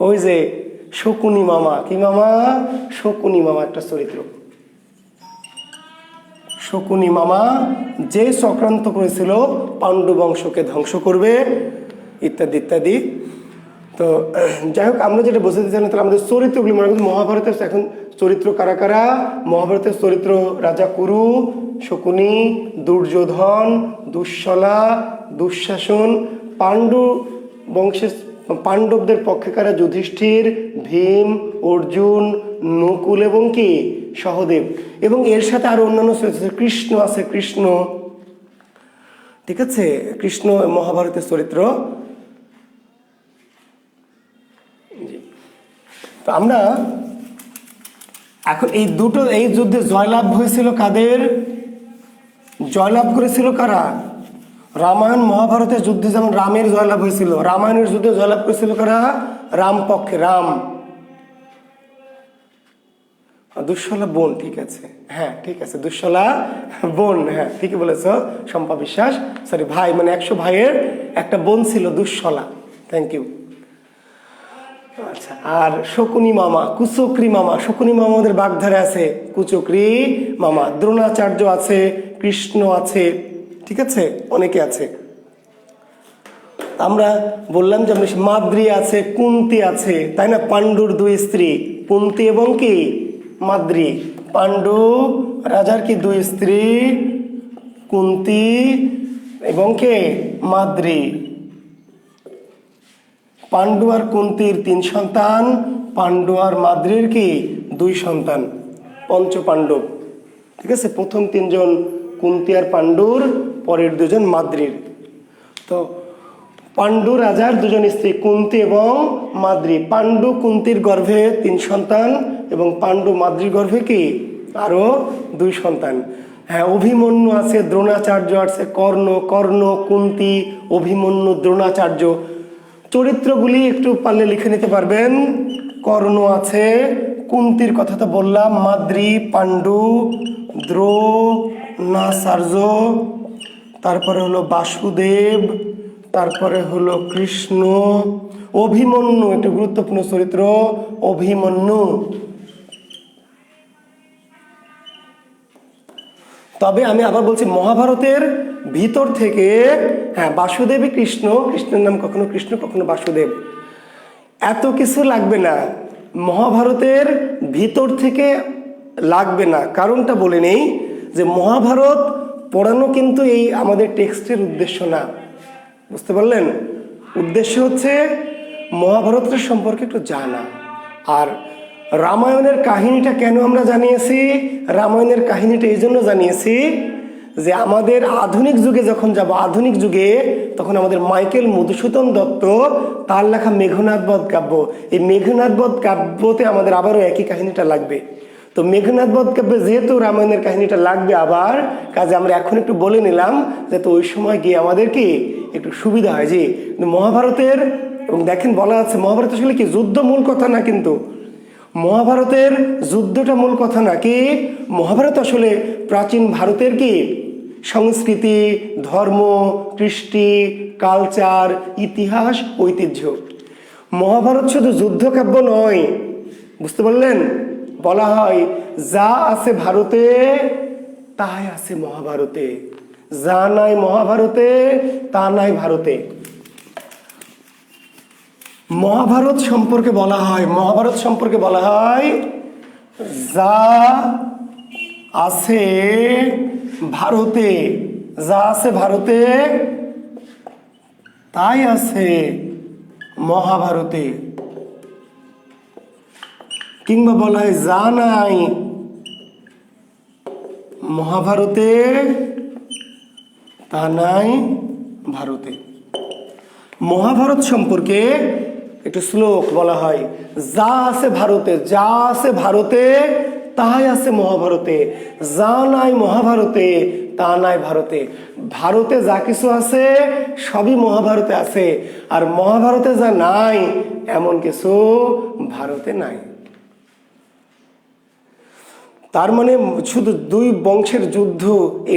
[SPEAKER 1] ওই যে শকুনি মামা। কি মামা? শকুনি মামা একটা চরিত্র। শকুনি মামা যে চক্রান্ত করেছিল পাণ্ডু বংশকে ধ্বংস করবে, ইত্যাদি ইত্যাদি। তো যাই হোক, আমরা যেটা বোঝাতে চাই, তাহলে আমাদের চরিত্রগুলি মনে করছি মহাভারতের এখন চরিত্র কারা কারা? মহাভারতের চরিত্র রাজা কুরু, শকুনি, দুর্যোধন, দুঃশলা, দুঃশাসন। পাণ্ডু বংশের পাণ্ডবদের পক্ষে কারা? যুধিষ্ঠির, ভীম, অর্জুন, নকুল এবং কি? সহদেব। এবং এর সাথে আরো অন্যান্য চরিত্র, কৃষ্ণ আছে। কৃষ্ণ, ঠিক আছে? কৃষ্ণ মহাভারতের চরিত্র। তো আমরা এখন এই দুটো, এই যুদ্ধে জয়লাভ হয়েছিল কাদের? জয়লাভ করেছিল কারা? রামায়ণ মহাভারতের যুদ্ধে যেমন রামের জয়লাভ হয়েছিল, রামায়ণের যুদ্ধে জয়লাভ করেছিল কারা? রাম পক্ষে, রাম। দুঃশলা বোন, ঠিক আছে, হ্যাঁ ঠিক আছে, দুঃশলা বোন, হ্যাঁ ঠিকই বলেছ শম্পা বিশ্বাস, সরি ভাই, মানে 100 ভাইয়ের একটা বোন ছিল দুঃশলা, থ্যাংক ইউ। আচ্ছা, আর শকুনি মামা, কুচক্রি মামা, শকুনি মামা আমাদের বাগধারে আছে, কুচক্রি মামা, দ্রোণাচার্য আছে, কৃষ্ণ আছে, ঠিক আছে, অনেকে আছে। আমরা বললাম যে মাদ্রি আছে, কুন্তি আছে, তাই না? পাণ্ডুর 2 স্ত্রী কুন্তি এবং কি মাদ্রি। পাণ্ডু রাজার কি 2 স্ত্রী, কুন্তি এবং কে মাদ্রি। পাণ্ডু আর কুন্তির 3 সন্তান, পাণ্ডু আর মাদ্রির কি 2 সন্তান, পঞ্চ পাণ্ডব, ঠিক আছে। প্রথম 3 জন কুন্তি আর পাণ্ডুর, পরের 2 জন মাদ্রির। তো পাণ্ডু রাজার 2 জন স্ত্রী কুন্তি এবং মাদ্রি, পাণ্ডু কুন্তির গর্ভে 3 সন্তান এবং পাণ্ডু মাদ্রির গর্ভে কি আরো 2 সন্তান। হ্যাঁ, অভিমন্যু আছে, দ্রোণাচার্য আছে, কর্ণ কুন্তি অভিমন্যু দ্রোণাচার্য। চরিত্রগুলি একটু পারলে লিখে নিতে পারবেন। কর্ণ আছে, কুন্তির কথা তো বললাম, মাদ্রি, পাণ্ডু, দ্রোণাচার্য, তারপরে হলো বাসুদেব, তারপরে হলো কৃষ্ণ। অভিমন্যু একটা গুরুত্বপূর্ণ চরিত্র, অভিমন্যু। তবে আমি আবার বলছি, মহাভারতের ভিতর থেকে, হ্যাঁ বাসুদেবই কৃষ্ণ, কৃষ্ণের নাম কখনো কৃষ্ণ কখনো বাসুদেব, এত কিছু লাগবে না, মহাভারতের ভিতর থেকে লাগবে না। কারণটা বলে নেই যে মহাভারত পড়ানো কিন্তু এই আমাদের টেক্সটের উদ্দেশ্য না, বুঝতে পারলেন? উদ্দেশ্য হচ্ছে মহাভারতের সম্পর্কে একটু জানা। আর রামায়ণের কাহিনীটা কেন আমরা জানিয়েছি? রামায়ণের কাহিনীটা এই জন্য জানিয়েছি যে আমাদের আধুনিক যুগে যখন যাব, আধুনিক যুগে তখন আমাদের মাইকেল মধুসূদন দত্ত তার লেখা মেঘনাদ বধ কাব্য, এই মেঘনাদ বধ কাব্যতে আমাদের আবারও একই কাহিনীটা লাগবে। তো মেঘনাদ বধ কাব্যে যেহেতু রামায়ণের কাহিনীটা লাগবে আবার, কাজে আমরা এখন একটু বলে নিলাম যাতে ওই সময় গিয়ে আমাদের কি একটু সুবিধা হয়। যে মহাভারতের, এবং দেখেন বলা আছে মহাভারত আসলে কি যুদ্ধ মূল কথা না, কিন্তু মহাভারতের যুদ্ধটা মূল কথা না, কি মহাভারত আসলে প্রাচীন ভারতের কি সংস্কৃতি, ধর্ম, কৃষ্টি, কালচার, ইতিহাস, ঐতিহ্য। মহাভারত শুধু যুদ্ধকাব্য নয়, বুঝতে পারলেন? বলা হয় যা আছে ভারতে তাই আছে মহাভারতে, যা নাই মহাভারতে তা নাই ভারতে। মহাভারত সম্পর্কে বলা হয়, মহাভারত সম্পর্কে বলা হয় যা আছে ভারতে, যা আছে ভারতে তাই আছে মহাভারতে। কিংবা বলা হয় যা নাই মহাভারতে তা নাই ভারতে। মহাভারত সম্পর্কে একটু শ্লোক বলা হয়, যা আছে ভারতে, যা আছে ভারতে তাই আছে মহাভারতে, যা নাই মহাভারতে তা নাই ভারতে। ভারতে যা কিছু আছে সবই মহাভারতে আছে, আর মহাভারতে যা নাই এমন কিছু ভারতে নাই। তার মানে শুধু 2 বংশের যুদ্ধ,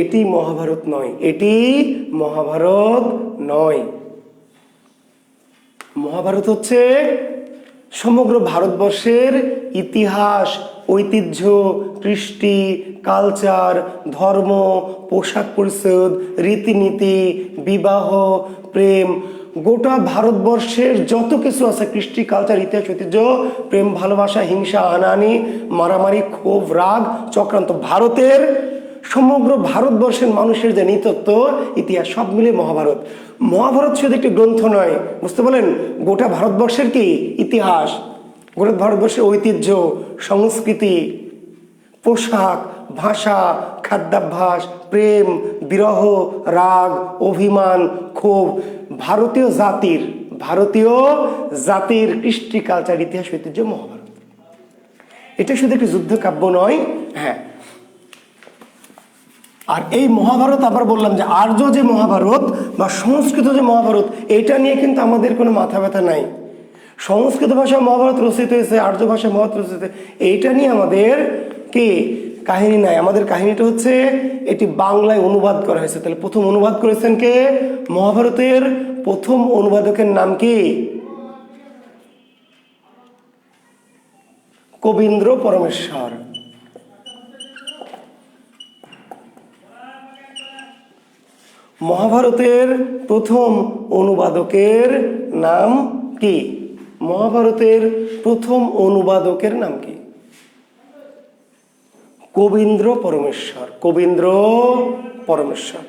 [SPEAKER 1] এটি মহাভারত নয়, এটি মহাভারত নয়। মহাভারত হচ্ছে সমগ্র ভারতবর্ষের ইতিহাস, ঐতিহ্য, কৃষ্টি, কালচার, ধর্ম, পোশাক পরিচ্ছদ, রীতিনীতি, বিবাহ, প্রেম, গোটা ভারতবর্ষের যত কিছু আছে কৃষ্টি, কালচার, ইতিহাস, ঐতিহ্য, প্রেম, ভালোবাসা, হিংসা, হানাহানি, মারামারি, ক্ষোভ, রাগ, চক্রান্ত, ভারতের সমগ্র ভারতবর্ষের মানুষের যে নৃতত্ব, ইতিহাস সব মিলে মহাভারত। মহাভারত শুধু একটি গ্রন্থ নয়, বুঝতে পারলেন? গোটা ভারতবর্ষের কি ইতিহাস, গোটা ভারতবর্ষের ঐতিহ্য, সংস্কৃতি, পোশাক, ভাষা, খাদ্যাভ্যাস, প্রেম, বিরহ, রাগ, অভিমান, ক্ষোভ, ভারতীয় জাতির কৃষ্টি, কালচার, ইতিহাস, ঐতিহ্য মহাভারত। এটা শুধু একটি যুদ্ধ কাব্য নয়। হ্যাঁ, আর এই মহাভারত আবার বললাম যে আর্য যে মহাভারত বা সংস্কৃত যে মহাভারত, এটা নিয়ে কিন্তু আমাদের কোনো মাথা ব্যথা নাই। সংস্কৃত ভাষায় মহাভারত রচিত হয়েছে, আর্য ভাষায় মহাভারত রচিত হয়েছে, এইটা নিয়ে আমাদের কি কাহিনী নাই। আমাদের কাহিনীটা হচ্ছে এটি বাংলায় অনুবাদ করা হয়েছে। তাহলে প্রথম অনুবাদ করেছেন কে? মহাভারতের প্রথম অনুবাদকের নাম কি? কবীন্দ্র পরমেশ্বর। মহাভারতের প্রথম অনুবাদকের নাম কি? মহাভারতের প্রথম অনুবাদকের নাম কি? কবীন্দ্র পরমেশ্বর। কবীন্দ্র পরমেশ্বর।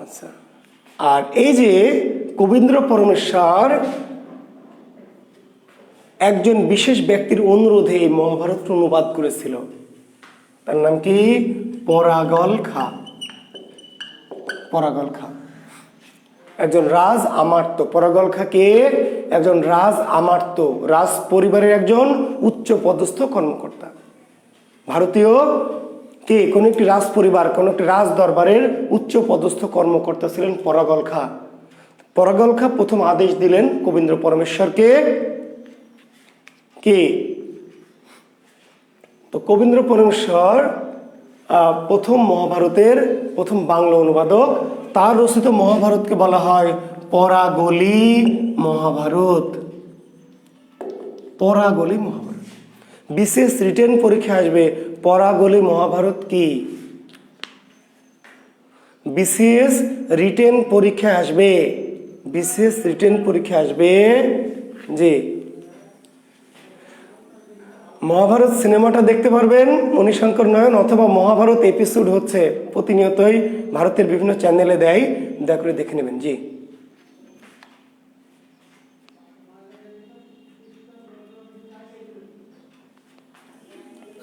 [SPEAKER 1] আচ্ছা, আর এই যে কবীন্দ্র পরমেশ্বর একজন বিশেষ ব্যক্তির অনুরোধে এই মহাভারত অনুবাদ করেছিল। তার নাম কি? পরাগল খাঁ। পরাগল খাঁ একজন রাজ আমার্ত। পরাগল খাঁ কে? একজন রাজ আমার্ত, রাজ পরিবারের একজন উচ্চ পদস্থ কর্মকর্তা। ভারতীয় কে? কোন একটি রাজ পরিবার, কোন একটি রাজ দরবারের উচ্চ পদস্থ কর্মকর্তা ছিলেন পরাগল খাঁ। পরাগল খাঁ প্রথম আদেশ দিলেন কবীন্দ্র পরমেশ্বরকে। কে? তো কবীন্দ্র পরমেশ্বর প্রথম মহাভারতের প্রথম বাংলা অনুবাদক। তার রচিত মহাভারতকে বলা হয় পরাগলি মহাভারত। পরাগলি মহাভারত। বিশেষ রিটেন পরীক্ষা আসবে, পরাগলি মহাভারত কি? বিশেষ রিটেন পরীক্ষা আসবে, বিশেষ রিটেন পরীক্ষা আসবে যে মহাভারত সিনেমাটা দেখতে পারবেন মণিশঙ্কর নয়ন, অথবা মহাভারত এপিসোড হচ্ছে প্রতিনিয়তই ভারতের বিভিন্ন চ্যানেলে দেয়, দয়া করে দেখে নেবেন। জি,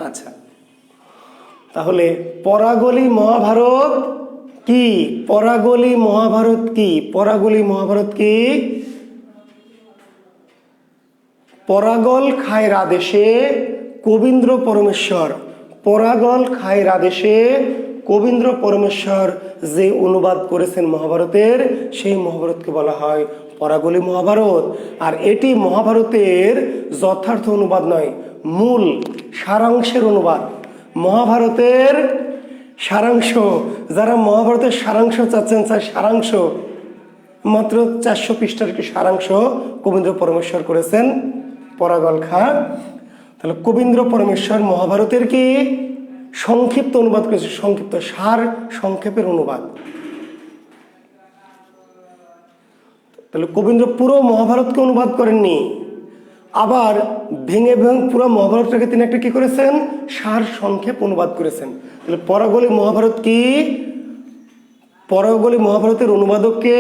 [SPEAKER 1] আচ্ছা, তাহলে পরাগলি মহাভারত কি? পরাগলি মহাভারত কি? পরাগলি মহাভারত কি? পরাগল খাঁয়ের আদেশে কবীন্দ্র পরমেশ্বর, পরাগল খাঁয়ের আদেশে কবীন্দ্র পরমেশ্বর যে অনুবাদ করেছেন মহাভারতের, সেই মহাভারতকে বলা হয় পরাগলি মহাভারত। আর এটি মহাভারতের যথার্থ অনুবাদ নয়, মূল সারাংশের অনুবাদ। মহাভারতের সারাংশ, যারা মহাভারতের সারাংশ চাচ্ছেন, চাই সারাংশ, মাত্র 400 পৃষ্ঠার কি সারাংশ কবীন্দ্র পরমেশ্বর করেছেন পরাগল খাঁ। তাহলে কবীন্দ্র পরমেশ্বর মহাভারতের কি সংক্ষিপ্ত অনুবাদ করেছে, সংক্ষিপ্ত সার সংক্ষেপের অনুবাদ। তাহলে কবীন্দ্র পুরো মহাভারতকে অনুবাদ করেননি, আবার ভেঙে ভেঙে পুরো মহাভারতটাকে তিনি একটা কি করেছেন? সার সংক্ষেপ অনুবাদ করেছেন। তাহলে পরাগলি মহাভারত কি? পরাগলি মহাভারতের অনুবাদককে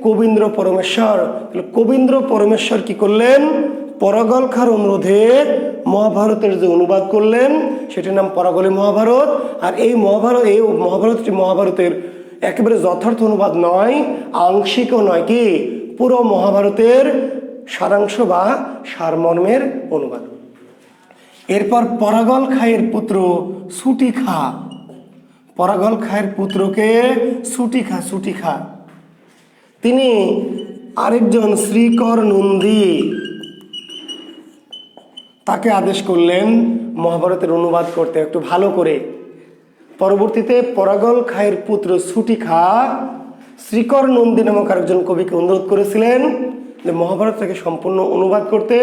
[SPEAKER 1] কবীন্দ্র পরমেশ্বর। তাহলে কবীন্দ্র পরমেশ্বর কি করলেন? পরাগল খাঁর অনুরোধে মহাভারতের যে অনুবাদ করলেন সেটির নাম পরাগলি মহাভারত। আর এই মহাভারতটি মহাভারতের একেবারে যথার্থ অনুবাদ নয়, আংশিকও নয়, কি পুরো মহাভারতের সারাংশ বা সারমর্মের অনুবাদ। এরপর পরাগল খাঁয়ের পুত্র সুটি খাঁ, পরাগল খাঁয়ের পুত্রকে সুটি খাঁ, তিনি আরেকজন শ্রীকর নন্দী, তাকে আদেশ করলেন মহাভারতের অনুবাদ করতে একটু ভালো করে। পরবর্তীতে পরাগল খাঁয়ের পুত্র সুটি খাঁ শ্রীকর নন্দী নামক আরেকজন কবিকে অনুরোধ করেছিলেন যে মহাভারতটাকে সম্পূর্ণ অনুবাদ করতে।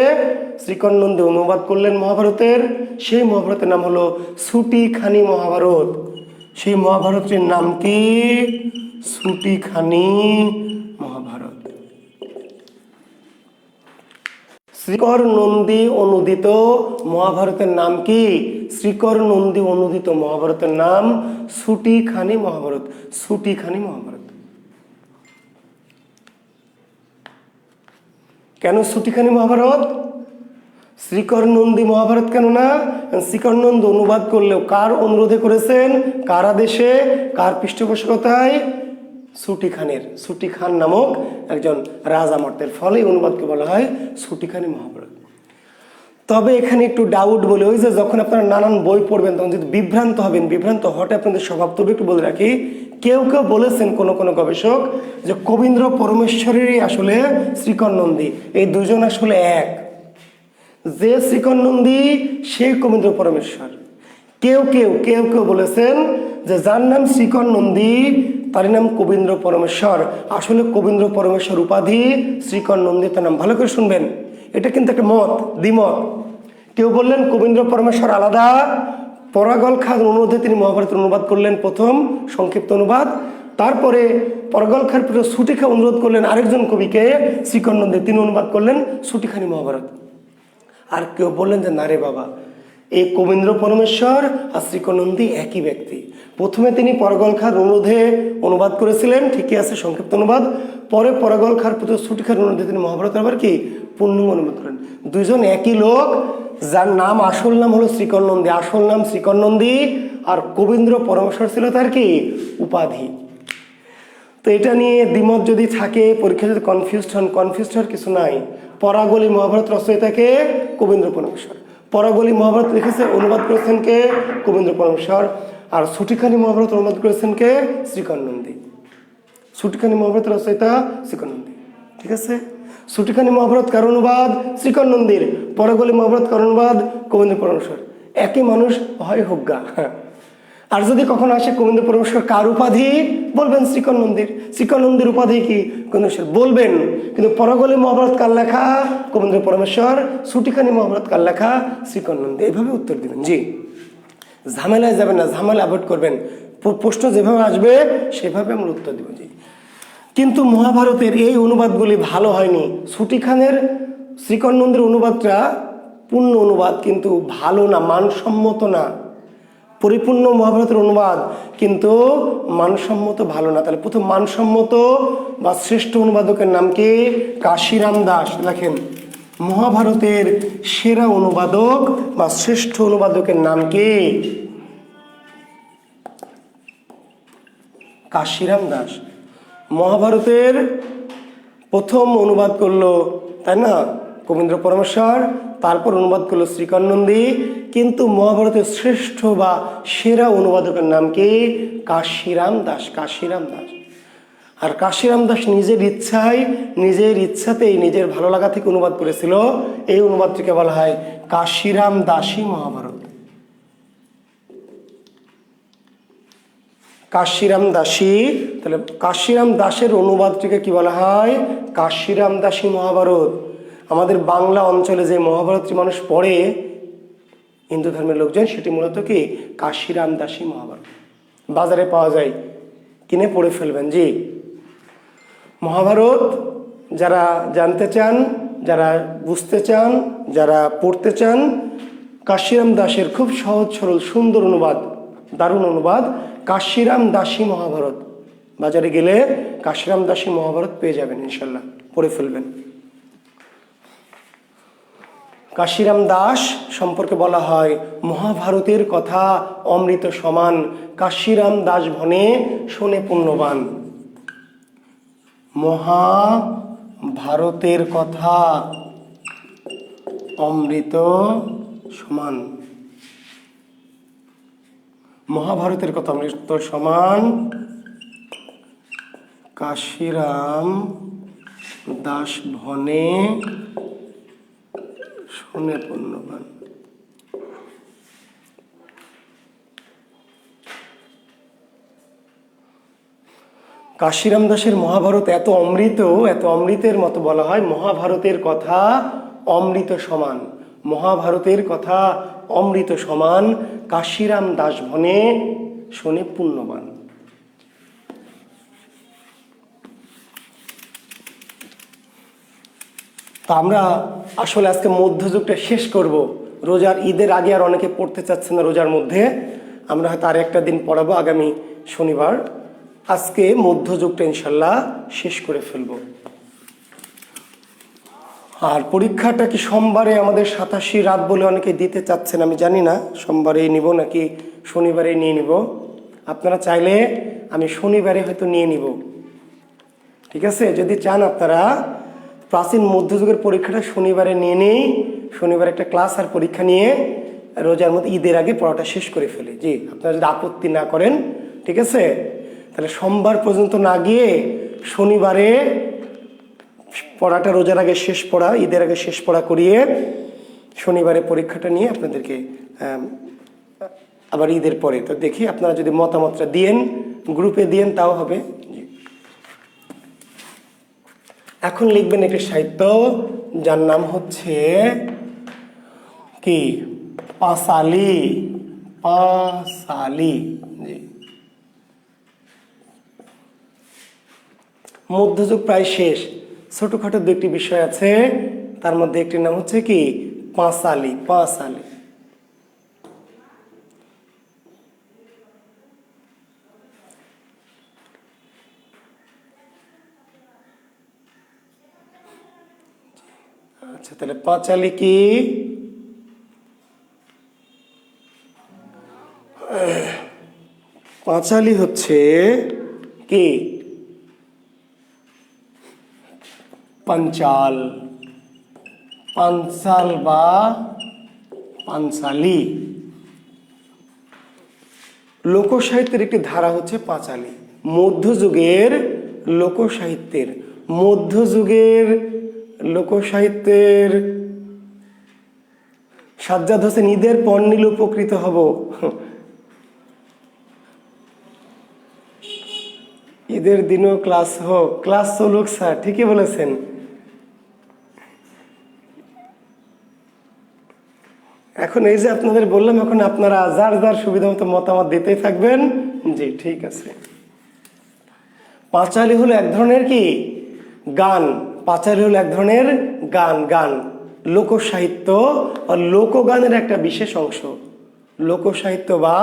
[SPEAKER 1] শ্রীকর নন্দী অনুবাদ করলেন মহাভারতের। সেই মহাভারতের নাম হলো ছুটিখানি মহাভারত। সেই মহাভারতটির নাম কি? ছুটিখানি মহাভারত। শ্রীকর নন্দী অনুদিত মহাভারতের নাম কি? শ্রীকর নন্দী অনুদিত মহাভারতের নাম ছুটিখানি মহাভারত। ছুটিখানি মহাভারত। কেন ছুটিখানি মহাভারত? শ্রীকর নন্দী মহাভারত কেন না? শ্রীকর নন্দী অনুবাদ করলেও কার অনুরোধে করেছেন, কার আদেশে, কার পৃষ্ঠপোষকতায়? ছুটি খান নামক একজন রাজামর্তের। ফলে অনুবাদকে বলা হয় ছুটিখানি মহাভারত। তবে এখানে একটু ডাউট বলে, ওই যে যখন আপনারা নানান বই পড়বেন তখন যদি বিভ্রান্ত হবেন, বিভ্রান্ত হওয়াটা আপনাদের স্বভাব। তবে একটু বলে রাখি, কেউ কেউ বলেছেন কোনো কোনো গবেষক যে কবীন্দ্র পরমেশ্বরেরই আসলে শ্রীকর নন্দী, এই দুজন আসলে এক। যে শ্রীকর নন্দী সেই কবীন্দ্র পরমেশ্বর। কেউ কেউ কেউ কেউ বলেছেন যে যার নাম শ্রীকর নন্দী তার নাম কবীন্দ্র পরমেশ্বর, আসলে কবীন্দ্র পরমেশ্বর উপাধি, শ্রীকর নন্দী তার নাম। ভালো করে শুনবেন, এটা কিন্তু একটা মত, দ্বিমত। কেউ বললেন কবীন্দ্র পরমেশ্বর আলাদা, পরাগল খান অনুরোধে তিনি মহাভারতের অনুবাদ করলেন, প্রথম সংক্ষিপ্ত অনুবাদ। তারপরে পরাগল খান ছুটিখা অনুরোধ করলেন আরেকজন কবিকে, শ্রীকর নন্দী, তিনি অনুবাদ করলেন ছুটিখানি মহাভারত। আর কেউ বললেন যে না রে বাবা, এই কবীন্দ্র পরমেশ্বর আর শ্রীকর নন্দী একই ব্যক্তি। প্রথমে তিনি পরাগল খাঁর অনুরোধে অনুবাদ করেছিলেন, ঠিকই আছে, সংক্ষিপ্ত অনুবাদ। পরে পরাগল খাঁর পুত্র ছুটিখার অনুরোধে তিনি মহাভারত আবার কি পূর্ণাঙ্গ অনুবাদ করেন। দুইজন একই লোক, যার নাম আসল নাম হলো শ্রীকর নন্দী, আসল নাম শ্রীকর নন্দী, আর কবীন্দ্র পরমেশ্বর ছিল তার কি উপাধি। তো এটা নিয়ে দ্বিমত যদি থাকে, পরীক্ষা যদি কনফিউজড হন, কনফিউজড হওয়ার কিছু নাই। পরাগলি মহাভারত রচয়িতাকে কবীন্দ্র পরমেশ্বর, পরাগলি মহাভারত লিখেছে, অনুবাদ করেছেন কে, কবীন্দ্র পরমেশ্বর। আর ছুটিখানি মহাভারত অনুবাদ করেছেন কে, শ্রীকর নন্দী। ছুটিখানি মহাভারত রচয়িতা শ্রীকর নন্দী, ঠিক আছে। ছুটিখানি মহাভারত কার অনুবাদ, শ্রীকর নন্দীর। পরাগলি মহাভারত কার অনুবাদ, কবীন্দ্র পরমেশ্বর। একই মানুষ হয় হোগা। আর যদি কখনো আসে কবীন্দ্র পরমেশ্বর কার উপাধি, বলবেন শ্রীকর নন্দীর। শ্রীকর নন্দীর উপাধি কি, কবীন্দ্র বলবেন। কিন্তু পরাগলি মহাভারত কার লেখা, কবীন্দ্র পরমেশ্বর। ছুটিখানি মহাভারত কার লেখা, শ্রীকর নন্দী। এইভাবে উত্তর দিবেন। জি, ঝামেলায় যাবেন না, ঝামেলা অ্যাভয়েড করবেন। প্রশ্ন যেভাবে আসবে সেভাবে আমরা উত্তর দিব। জি, কিন্তু মহাভারতের এই অনুবাদগুলি ভালো হয়নি। ছুটিখানের শ্রীকর নন্দীর অনুবাদটা পূর্ণ অনুবাদ, কিন্তু ভালো না, মানসম্মত না। পরিপূর্ণ মহাভারতের অনুবাদ কিন্তু মানসম্মত ভালো না। তাহলে প্রথম মানসম্মত বা শ্রেষ্ঠ অনুবাদকের নাম কি, কাশিরাম দাস। দেখেন, মহাভারতের সেরা অনুবাদক বা শ্রেষ্ঠ অনুবাদকের নাম কি, কাশিরাম দাস। মহাভারতের প্রথম অনুবাদ করলো, তাই না, কবীন্দ্র পরমেশ্বর, তারপর অনুবাদ করলো শ্রীকর নন্দী। কিন্তু মহাভারতের শ্রেষ্ঠ বা সেরা অনুবাদকের নাম কি, কাশিরাম দাস, কাশিরাম দাস। আর কাশিরাম দাস নিজের ইচ্ছাতেই, নিজের ভালো লাগা থেকে অনুবাদ করেছিল। এই অনুবাদটিকে বলা হয় কাশিরাম দাসী মহাভারত। কাশিরাম দাসী, তাহলে কাশিরাম দাসের অনুবাদটিকে কি বলা হয়, কাশিরাম দাসী মহাভারত। আমাদের বাংলা অঞ্চলে যে মহাভারতটি মানুষ পড়ে, হিন্দু ধর্মের লোকজন, সেটি মূলত কি কাশিরাম দাসী মহাভারত। বাজারে পাওয়া যায়, কিনে পড়ে ফেলবেন। জি, মহাভারত যারা জানতে চান, যারা বুঝতে চান, যারা পড়তে চান, কাশিরাম দাসের খুব সহজ সরল সুন্দর অনুবাদ, দারুণ অনুবাদ, কাশিরাম দাসী মহাভারত। বাজারে গেলে কাশিরাম দাসী মহাভারত পেয়ে যাবেন, ইনশাল্লাহ পড়ে ফেলবেন। কাশিরাম দাস সম্পর্কে বলা হয়, মহাভারতের কথা অমৃত সমান, কাশিরাম দাস ভনে শোনে পুণ্যবান। মহাভারতের কথা অমৃত সমান, মহাভারতের কথা অমৃত সমান, কাশিরাম দাস ভনে শোনে পুণ্যবান। কাশিরাম দাসের মহাভারত এত অমৃত, এত অমৃতের মতো বলা হয়, মহাভারতের কথা অমৃত সমান, মহাভারতের কথা অমৃত সমান, কাশিরাম দাস ভনে শোনে পুণ্যবান। তো আমরা আসলে আজকে মধ্যযুগটা শেষ করব। রোজার ঈদের আগে আর অনেকে পড়তে চাচ্ছে না রোজার মধ্যে, আমরা হয়তো আর একটা দিন পড়াবো আগামী শনিবার। আজকে মধ্যযুগটা ইনশাল্লাহ শেষ করে ফেলবো। আর পরীক্ষাটা কি সোমবারে আমাদের 87 রাত বলে অনেকে দিতে চাচ্ছেন, আমি জানি না সোমবারে নিব নাকি শনিবারে নিয়ে নিব। আপনারা চাইলে আমি শনিবারে হয়তো নিয়ে নিব, ঠিক আছে। যদি চান আপনারা প্রাচীন মধ্যযুগের পরীক্ষাটা শনিবারে নিয়ে নিই, শনিবার একটা ক্লাস আর পরীক্ষা নিয়ে রোজার মধ্যে ঈদের আগে পড়াটা শেষ করে ফেলি। জি, আপনারা যদি আপত্তি না করেন, ঠিক আছে? তাহলে সোমবার পর্যন্ত না গিয়ে শনিবারে পড়াটা রোজার আগে শেষ পড়া, ঈদের আগে শেষ পড়া করিয়ে শনিবারে পরীক্ষাটা নিয়ে আপনাদেরকে আবার ঈদের পরে তো দেখি আপনারা যদি মতামতটা দিয়েন, গ্রুপে দিয়েন, তাও হবে। এখন লিখবেন একটি সাহিত্য যার নাম হচ্ছে কি পাঁচালী। পাঁচালী। জি, মধ্যযুগ প্রায় শেষ, ছোটখাটো দুটি বিষয় আছে, তার মধ্যে একটির নাম হচ্ছে কি পাঁচালী। পাঁচালী। আচ্ছা, তাহলে পাঁচালী কি? পাঁচালী হচ্ছে কি পাঞ্চাল। পাঞ্চাল বা পাঞ্চালী লোকসাহিত্যের একটি ধারা হচ্ছে পাঁচালী। মধ্যযুগের লোকসাহিত্যের সাজ্জাদ হোসেন ঈদের পর নিলে উপকৃত হব। ঈদের দিনও ক্লাস হোক, ক্লাস চলুক স্যার, ঠিকই বলেছেন। এখন এই যে আপনাদের বললাম, এখন আপনারা যার যার সুবিধা মতো মতামত দিতেই থাকবেন। জি, ঠিক আছে। পাঁচালী হলো এক ধরনের কি গান। পাঁচালী হলো এক ধরনের গান লোকসাহিত্য বা লোকগানের একটা বিশেষ অংশ। লোকসাহিত্য বা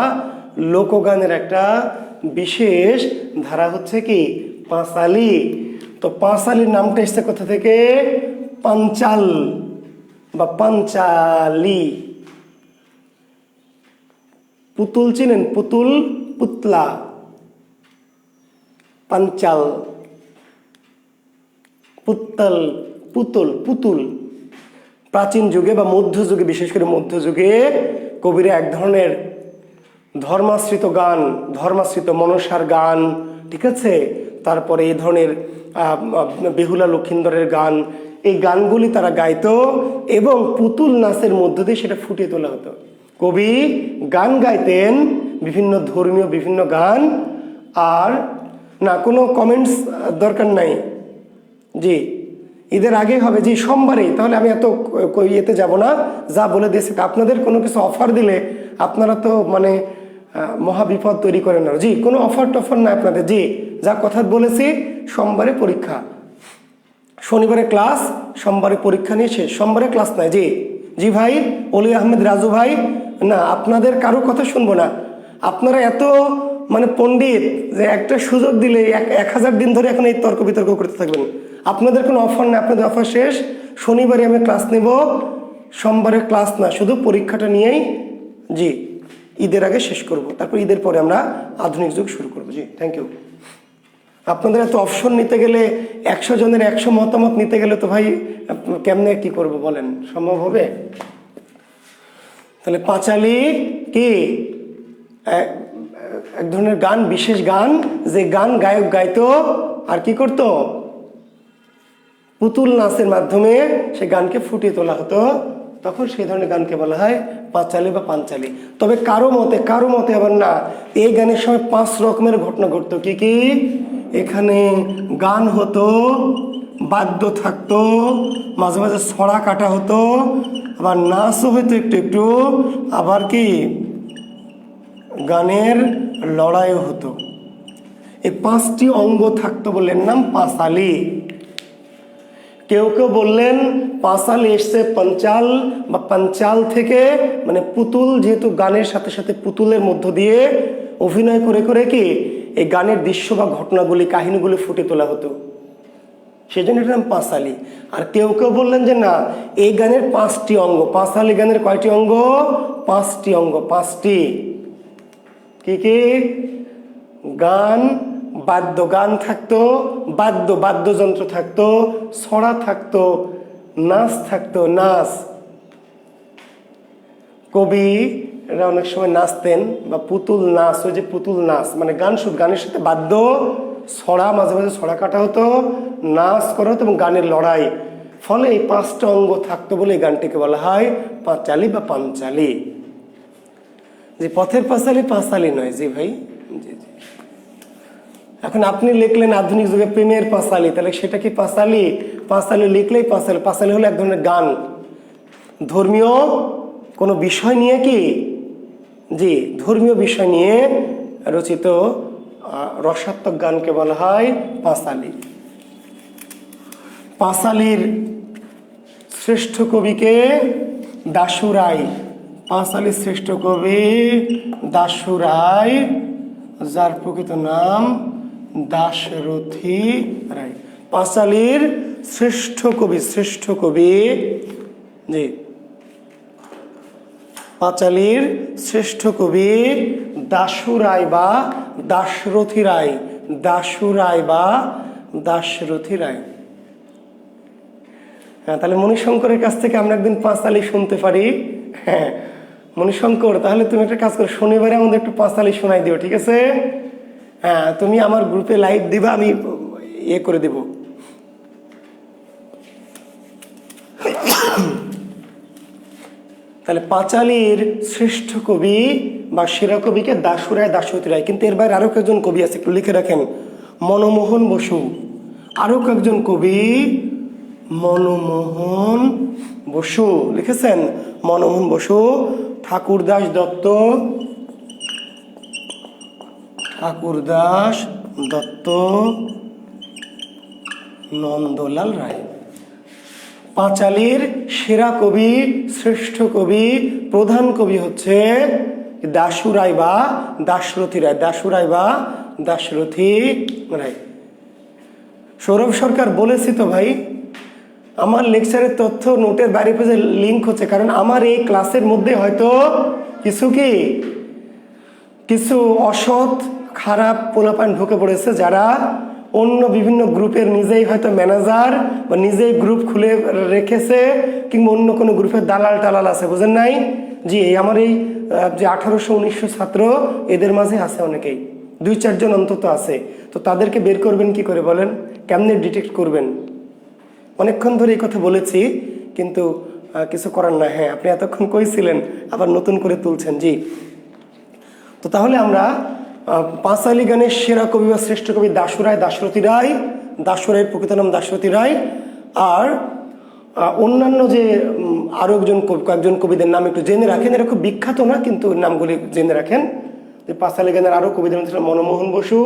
[SPEAKER 1] লোকগানের একটা বিশেষ ধারা হচ্ছে কি পাঁচালী। তো পাঁচালীর নামটা এসছে কোথা থেকে? পাঞ্চাল বা পাঞ্চালী। পুতুল চিনেন? পুতুল, পুতলা, পাঞ্চাল, পুত্তল, পুতুল। প্রাচীন যুগে বা মধ্যযুগে, বিশেষ করে মধ্যযুগে কবিরা এক ধরনের ধর্মাশ্রিত গান, ধর্মাশ্রিত মনসার গান, ঠিক আছে, তারপরে এই ধরনের বেহুলা লক্ষিন্দরের গান, এই গানগুলি তারা গাইতো এবং পুতুল নাচের মধ্য দিয়ে সেটা ফুটিয়ে তোলা হতো। কবি গান গাইতেন, বিভিন্ন ধর্মীয় বিভিন্ন গান। আর না, কোনো কমেন্টস দরকার নাই। জি, ঈদের আগে হবে। জি, সোমবারে। তাহলে আমি এত ইয়েতে যাব না, যা বলে দিয়েছি। আপনাদের কোনো কিছু অফার দিলে আপনারা তো মানে মহাবিপদ তৈরি করেন না। জি, কোনো অফার টফার না আপনাদের। জি, যা কথা বলেছি, সোমবারে পরীক্ষা, শনিবারে ক্লাস, সোমবারে পরীক্ষা নিয়ে শেষ। সোমবারে ক্লাস নাই। জি জি ভাই, অলি আহমেদ রাজু ভাই, না আপনাদের কারো কথা শুনবো না। আপনারা এত মানে পণ্ডিত যে একটা সুযোগ দিলে 1000 দিন ধরে এখন এই তর্ক বিতর্ক করতে থাকবেন। আপনাদের কোনো অফার না, আপনাদের অফার শেষ। শনিবারে আমি ক্লাস নেব, সোমবারে ক্লাস না, শুধু পরীক্ষাটা নিয়েই জি ঈদের আগে শেষ করব। তারপর ঈদের পরে আমরা আধুনিক যুগ শুরু করব। জি, থ্যাংক ইউ। আপনাদের এত অপশন নিতে গেলে, 100 জনের 100 মতামত নিতে গেলে তো ভাই কেমনে কি করব বলেন, সম্ভব হবে? তাহলে পাঁচালী কি এক ধরনের গান, বিশেষ গান, যে গান গায়ক গাইতো আর কি করত, পুতুল নাচের মাধ্যমে সে গানকে ফুটিয়ে তোলা হতো। তখন সেই ধরনের গানকে বলা হয় পাঁচালী বা পাঞ্চালী। তবে কারো মতে আবার না, এই গানের সময় 5 রকমের ঘটনা ঘটতো। কি কি? এখানে গান হতো, বাদ্য থাকতো, মাঝে মাঝে ছড়া কাটা হতো, আবার নাচও হইতো একটু একটু, আবার কি গানের লড়াইও হতো। এই 5টি অঙ্গ থাকতো বললেন নাম পাঁচালী। কেউ কেউ বললেন পাঁচালী এসছে পঞ্চাল বা পাঞ্চাল থেকে, মানে পুতুল, যেহেতু গানের সাথে সাথে পুতুলের মধ্য দিয়ে অভিনয় করে করে কি এই গানের দৃশ্য বা ঘটনাগুলি, কাহিনীগুলি ফুটে তোলা হতো, সেই জন্য এটার নাম পাঁচালী। আর কেউ কেউ বললেন যে না, এই গানের 5টি অঙ্গ। পাঁচালী গানের কয়টি অঙ্গ? 5টি অঙ্গ। 5টি। কি কি? গান, বাদ্য, গান থাকতো, বাদ্যযন্ত্র থাকতো, ছড়া থাকতো, নাচ থাকতো, নাচ, কবিরা অনেক সময় নাচতেন, বা পুতুল নাচ, ওই যে পুতুল নাচ মানে গান, শুধু গানের সাথে বাদ্য, ছড়া, মাঝে মাঝে ছড়া কাটা হতো, নাচ করা হতো এবং গানের লড়াই। ফলে এই 5টা অঙ্গ থাকতো বলে এই গানটিকে বলা হয় পাঁচালী বা পাঞ্চালী। যে পথের পাঁচালী, পাঁচালী নয়। জি ভাই, জি জি। এখন আপনি লিখলেন আধুনিক যুগে প্রেমের পাঁচালী, তাহলে সেটা কি পাঁচালী? পাঁচালী লিখলেই পাঁচালী। পাঁচালী হলো এক ধরনের গান, ধর্মীয় কোনো বিষয় নিয়ে কি, জি, ধর্মীয় বিষয় নিয়ে রচিত রসাত্মক গানকে বলা হয় পাঁচালী। পাঁচালীর শ্রেষ্ঠ কবিকে দাশু রায়। পাঁচালীর শ্রেষ্ঠ কবি দাশু রায়, যার প্রকৃত নাম দাশরথী রায়। পাঁচালীর শ্রেষ্ঠ কবি, শ্রেষ্ঠ কবি, জি, পাঁচালীর শ্রেষ্ঠ কবি দাশু রায় বা দাশরথী রায়। দাশু রায় বা দাশরথী রায়। হ্যাঁ, তাহলে মণিশঙ্করের কাছ থেকে আমরা একদিন পাঁচালী শুনতে পারি। হ্যাঁ মণিশঙ্কর, তাহলে তুমি একটা কাজ করো, শনিবারে আমাদের একটু পাঁচালী শোনাই দিও, ঠিক আছে? হ্যাঁ, তুমি আমার গ্রুপে লাইভ দিবা, আমি ইয়ে করে দেব। তাহলে পাঁচালীর শ্রেষ্ঠ কবি বা সেরা কবিকে দাশু রায়, দাশরথী রায়। কিন্তু এর বাইরে আরো কয়েকজন কবি আছে, একটু লিখে রাখেন। মনমোহন বসু, আরো কয়েকজন কবি, মনমোহন বসু লিখেছেন। মনমোহন বসু, ঠাকুরদাস দত্ত, ঠাকুরদাস দত্ত, নন্দলাল রায়। পাঁচালীর সেরা কবি, শ্রেষ্ঠ কবি, প্রধান কবি হচ্ছে দাশু রায় বা দাশরথী রায়। দাশু রায় বা দাশরথী রায়। সৌরভ সরকার, বলেছি তো ভাই, আমার লেকচারের তথ্য নোটের বাইরে পেজে লিঙ্ক হচ্ছে, কারণ আমার এই ক্লাসের মধ্যে হয়তো কিছু অসৎ খারাপ পোলাপান ঢুকে পড়েছে, যারা অন্য বিভিন্ন গ্রুপের নিজেই হয়তো ম্যানেজার বা নিজেই গ্রুপ খুলে রেখেছে, কিংবা অন্য কোনো গ্রুপের দালাল টালাল আছে, বুঝেন নাই? জি, আমার এই যে 1800-1900 ছাত্র, এদের মাঝে আছে অনেকেই, 2-4 জন অন্তত আছে। তো তাদেরকে বের করবেন কি করে বলেন? কেমনে ডিটেক্ট করবেন? অনেকক্ষণ ধরে এই কথা বলেছি, কিন্তু কিছু করার না। হ্যাঁ, আপনি এতক্ষণ কইছিলেন, আবার নতুন করে তুলছেন। জি, তো তাহলে আমরা পাঁচালী গানের সেরা কবি বা শ্রেষ্ঠ কবি দাশু রায়, দাশরথী রায়। দাশু রায়ের প্রকৃত নাম দাশরথী রায়। আর অন্যান্য যে আরো কয়েকজন কবিদের নাম একটু জেনে রাখেন, এরা খুব বিখ্যাত না, কিন্তু নামগুলি জেনে রাখেন। যে পাঁচালী গানের আরো কবিদের মধ্যে মনমোহন বসু,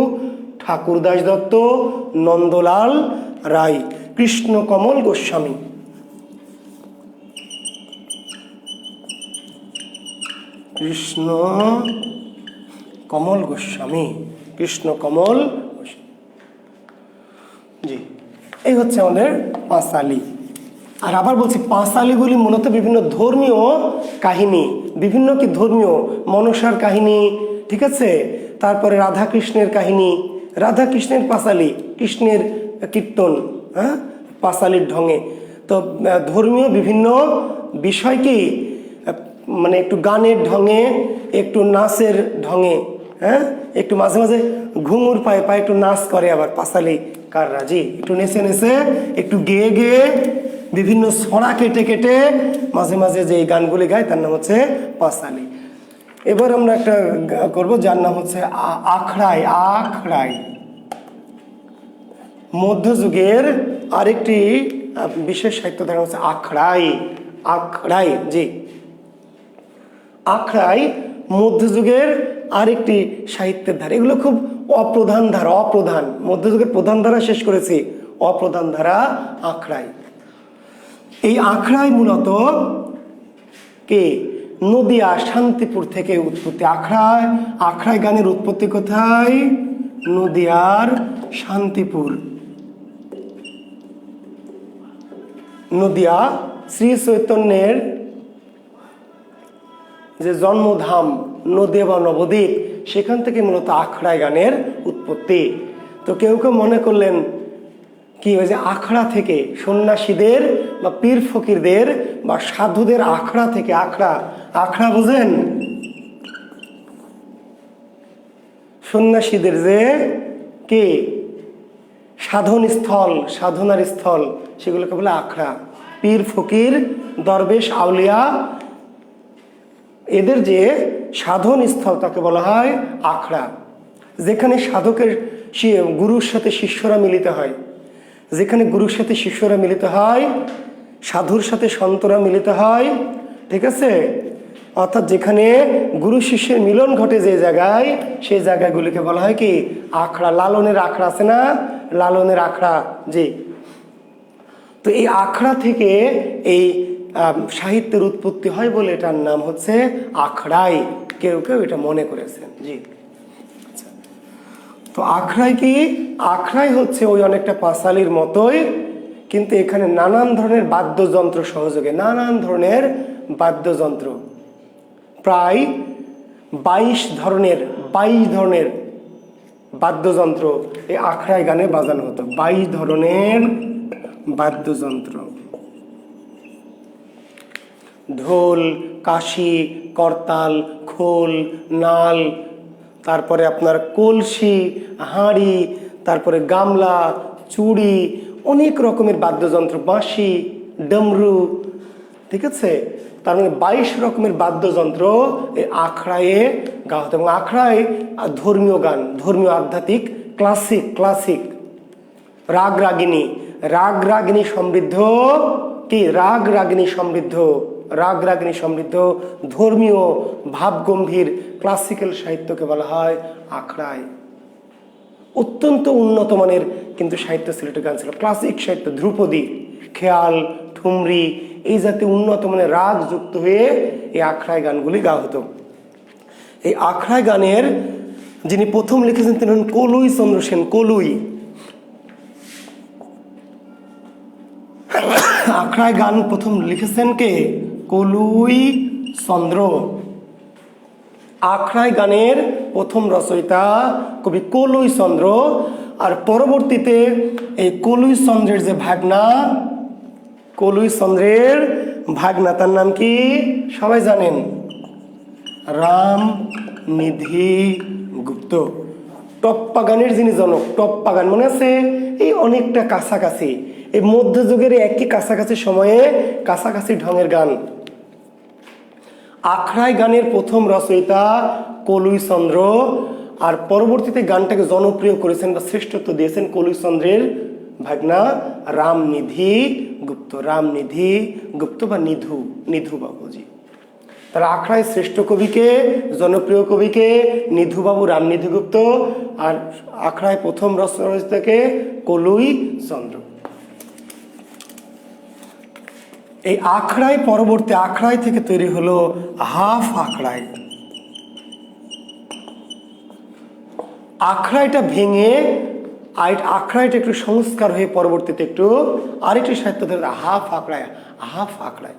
[SPEAKER 1] ঠাকুরদাস দত্ত, নন্দলাল রায়, কৃষ্ণকমল গোস্বামী। কৃষ্ণ কমল গোস্বামী, কৃষ্ণকমল গোস্বামী। জি, এই হচ্ছে আমাদের পাঁচালী। আর আবার বলছি, পাঁচালীগুলি মূলত বিভিন্ন ধর্মীয় কাহিনী, বিভিন্ন কি ধর্মীয়, মনসার কাহিনী, ঠিক আছে, তারপরে রাধা কৃষ্ণের কাহিনী, রাধা কৃষ্ণের পাঁচালী, কৃষ্ণের কীর্তন, হ্যাঁ, পাঁচালীর ঢঙে। তো ধর্মীয় বিভিন্ন বিষয়কে মানে একটু গানের ঢঙে, একটু নাচের ঢঙে, হ্যাঁ, একটু মাঝে মাঝে ঘুঙুর পায়ে পায়ে একটু নাচ করে আবার পাঁচালী কাররা। জি, একটু নেচে নেচে, একটু গেয়ে গেয়ে, বিভিন্ন ছড়া কেটে কেটে মাঝে মাঝে যে গানগুলি গায়, তার নাম হচ্ছে পাঁচালী। এবার আমরা একটা করব, যার নাম হচ্ছে আখড়াই। আখড়াই মধ্যযুগের আরেকটি বিশেষ সাহিত্য ধারা হচ্ছে আখড়াই। আখড়াই, জি, আখড়াই মধ্যযুগের আরেকটি সাহিত্যের ধারা। এগুলো খুব অপ্রধান ধারা, অপ্রধান। মধ্যযুগের প্রধান ধারা শেষ করেছি, অপ্রধান ধারা আখড়াই। এই আখড়াই মূলত কে, নদিয়া শান্তিপুর থেকে উৎপত্তি। আখড়াই গানের উৎপত্তি কোথায়? নদিয়ার শান্তিপুর। নদিয়া শ্রী চৈতন্যের যে জন্মধাম, নদিয়া বা নবদ্বীপ, সেখান থেকে মূলত আখড়াই গানের উৎপত্তি। তো কেউ কেউ মনে করলেন কি, ওই যে আখড়া থেকে সন্ন্যাসীদের বা পীর ফকিরদের বা সাধুদের আখড়া থেকে, আখড়া আখড়া বুঝেন? সন্ন্যাসীদের যে কি সাধন স্থল, সাধনার স্থল, সেগুলোকে বলে আখড়া। পীর ফকির দরবেশ আউলিয়া এদের যে সাধন স্থল তাকে বলা হয় আখড়া। যেখানে সাধকের গুরুর সাথে শিষ্যরা মিলিত হয়, যেখানে গুরুর সাথে শিষ্যরা মিলিত হয়, সাধুর সাথে সন্তরা মিলিত হয়, ঠিক আছে? অর্থাৎ যেখানে গুরু শিষ্যের মিলন ঘটে যে জায়গায়, সেই জায়গাগুলিকে বলা হয় কি আখড়া। লালনের আখড়া আছে না, লালনের আখড়া, জি। তো এই আখড়া থেকে এই সাহিত্যের উৎপত্তি হয় বলে এটার নাম হচ্ছে আখড়াই। কেউ কেউ এটা মনে করেছেন, জি। আচ্ছা, তো আখড়াই কি? আখড়াই হচ্ছে ওই অনেকটা পাঁচালির মতোই, কিন্তু এখানে নানান ধরনের বাদ্যযন্ত্র সহযোগে, নানান ধরনের বাদ্যযন্ত্র, প্রায় 22 ধরনের বাদ্যযন্ত্র এই আখড়াই গানে বাজানো হতো। 22 ধরনের বাদ্যযন্ত্র, ঢোল, কাশি, করতাল, খোল, নাল, তারপরে আপনার কলসি, হাঁড়ি, তারপরে গামলা, চুড়ি, অনেক রকমের বাদ্যযন্ত্র, বাঁশি, ডমরু, ঠিক আছে? তার মানে 22 রকমের বাদ্যযন্ত্র এই আখড়ায়ে গাওয়া হতো। এবং আখড়ায় ধর্মীয় গান, ধর্মীয় আধ্যাত্মিক ক্লাসিক রাগ রাগিনী সমৃদ্ধ কি রাগ রাগিনী সমৃদ্ধ ধর্মীয় ভাবগম্ভীর ক্লাসিক্যাল সাহিত্যকে বলা হয় আখড়াই। অত্যন্ত উন্নত মানের কিন্তু সাহিত্য সিলেটের গান ছিল, ক্লাসিক সাহিত্য, ধ্রুপদী, খেয়াল, ঠুমরি, এই জাতীয় উন্নত মানের রাগ যুক্ত হয়ে এই আখড়াই গানগুলি গাওয়া হতো। এই আখড়াই গানের যিনি প্রথম লিখেছেন তিনি হলেন কলুই চন্দ্র সেন। আখড়াই গান প্রথম লিখেছেন কে? কলুই চন্দ্র। আখড়াই গানের প্রথম রচয়িতা কবি কলুই চন্দ্র। আর পরবর্তীতে এই কলুই চন্দ্রের যে ভাগনা, তার নাম কি সবাই জানেন? রামনিধি গুপ্ত। টপ্পা গানের যিনি জনক, টপ্পা গান মনে আছে? এই অনেকটা কাছাকাছি, এই মধ্যযুগের একই কাছাকাছি সময়ে কাছাকাছি ঢঙের গান। আখড়াই গানের প্রথম রচয়িতা কলুই চন্দ্র, আর পরবর্তীতে গানটাকে জনপ্রিয় করেছেন বা শ্রেষ্ঠত্ব দিয়েছেন কলুই চন্দ্রের ভাগনা রামনিধি গুপ্ত বা নিধু বাবুজি। তারা আখড়াই শ্রেষ্ঠ কবিকে, জনপ্রিয় কবিকে নিধুবাবু রামনিধি গুপ্ত, আর আখড়াই প্রথম রচয়িতাকে কলুই চন্দ্র। এই আখড়াই পরবর্তী আখড়াই থেকে তৈরি হলো হাফ আখড়াই। আখড়াইটা ভেঙে আখড়াইটা একটু সংস্কার হয়ে পরবর্তীতে একটু আরেকটি সাহিত্য ধরে হাফ আখড়াই।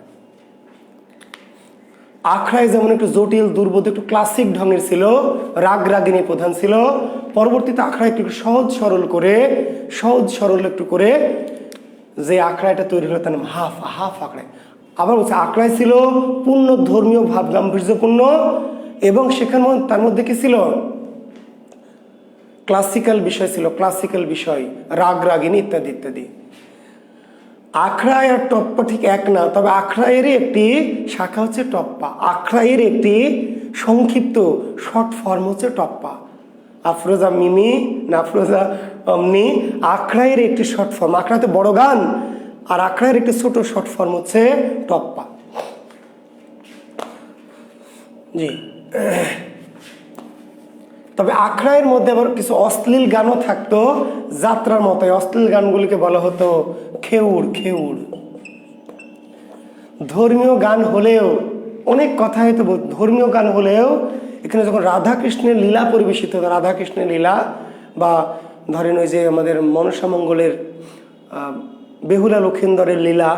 [SPEAKER 1] আখড়াই যেমন একটু জটিল, দুর্বোধ্য, একটু ক্লাসিক ঢঙের ছিল, রাগিনী প্রধান ছিল। পরবর্তীতে আখড়াই একটু সহজ সরল একটু করে যে আখড়াইটা তৈরি হলো তার নাম হাফ আখড়াই। আবার বলছে আখড়াই ছিল পূর্ণ ধর্মীয় ভাব গাম্ভীর্যপূর্ণ, এবং সেখানে তার মধ্যে কি ছিল? ক্লাসিক্যাল বিষয়, রাগিনী ইত্যাদি। আখড়াই আর টপ্পা ঠিক এক না, তবে আখড়াইয়েরই একটি শাখা হচ্ছে টপ্পা। আখড়াইয়ের একটি সংক্ষিপ্ত শর্ট ফর্ম হচ্ছে টপ্পা। আফরোজা মিমি না আফরোজা অমনি, আখড়াইয়ের একটি শর্ট ফর্ম। আখড়াতে বড় গান, আর আখড়াইয়ের একটি ছোট শর্ট ফর্ম হচ্ছে টপ্পা, জি। তবে আখড়াইয়ের মধ্যে আবার কিছু অশ্লীল গানও থাকতো, যাত্রার মতো। অশ্লীল গানগুলিকে বলা হতো খেউড়। ধর্মীয় গান হলেও অনেক কথা হয়তো, ধর্মীয় গান হলেও এখানে যখন রাধাকৃষ্ণের লীলা পরিবেশিত হতো, রাধাকৃষ্ণের লীলা, বা ধরেন ওই যে আমাদের মনসামঙ্গলের বেহুলা লক্ষিন্দরের লীলা,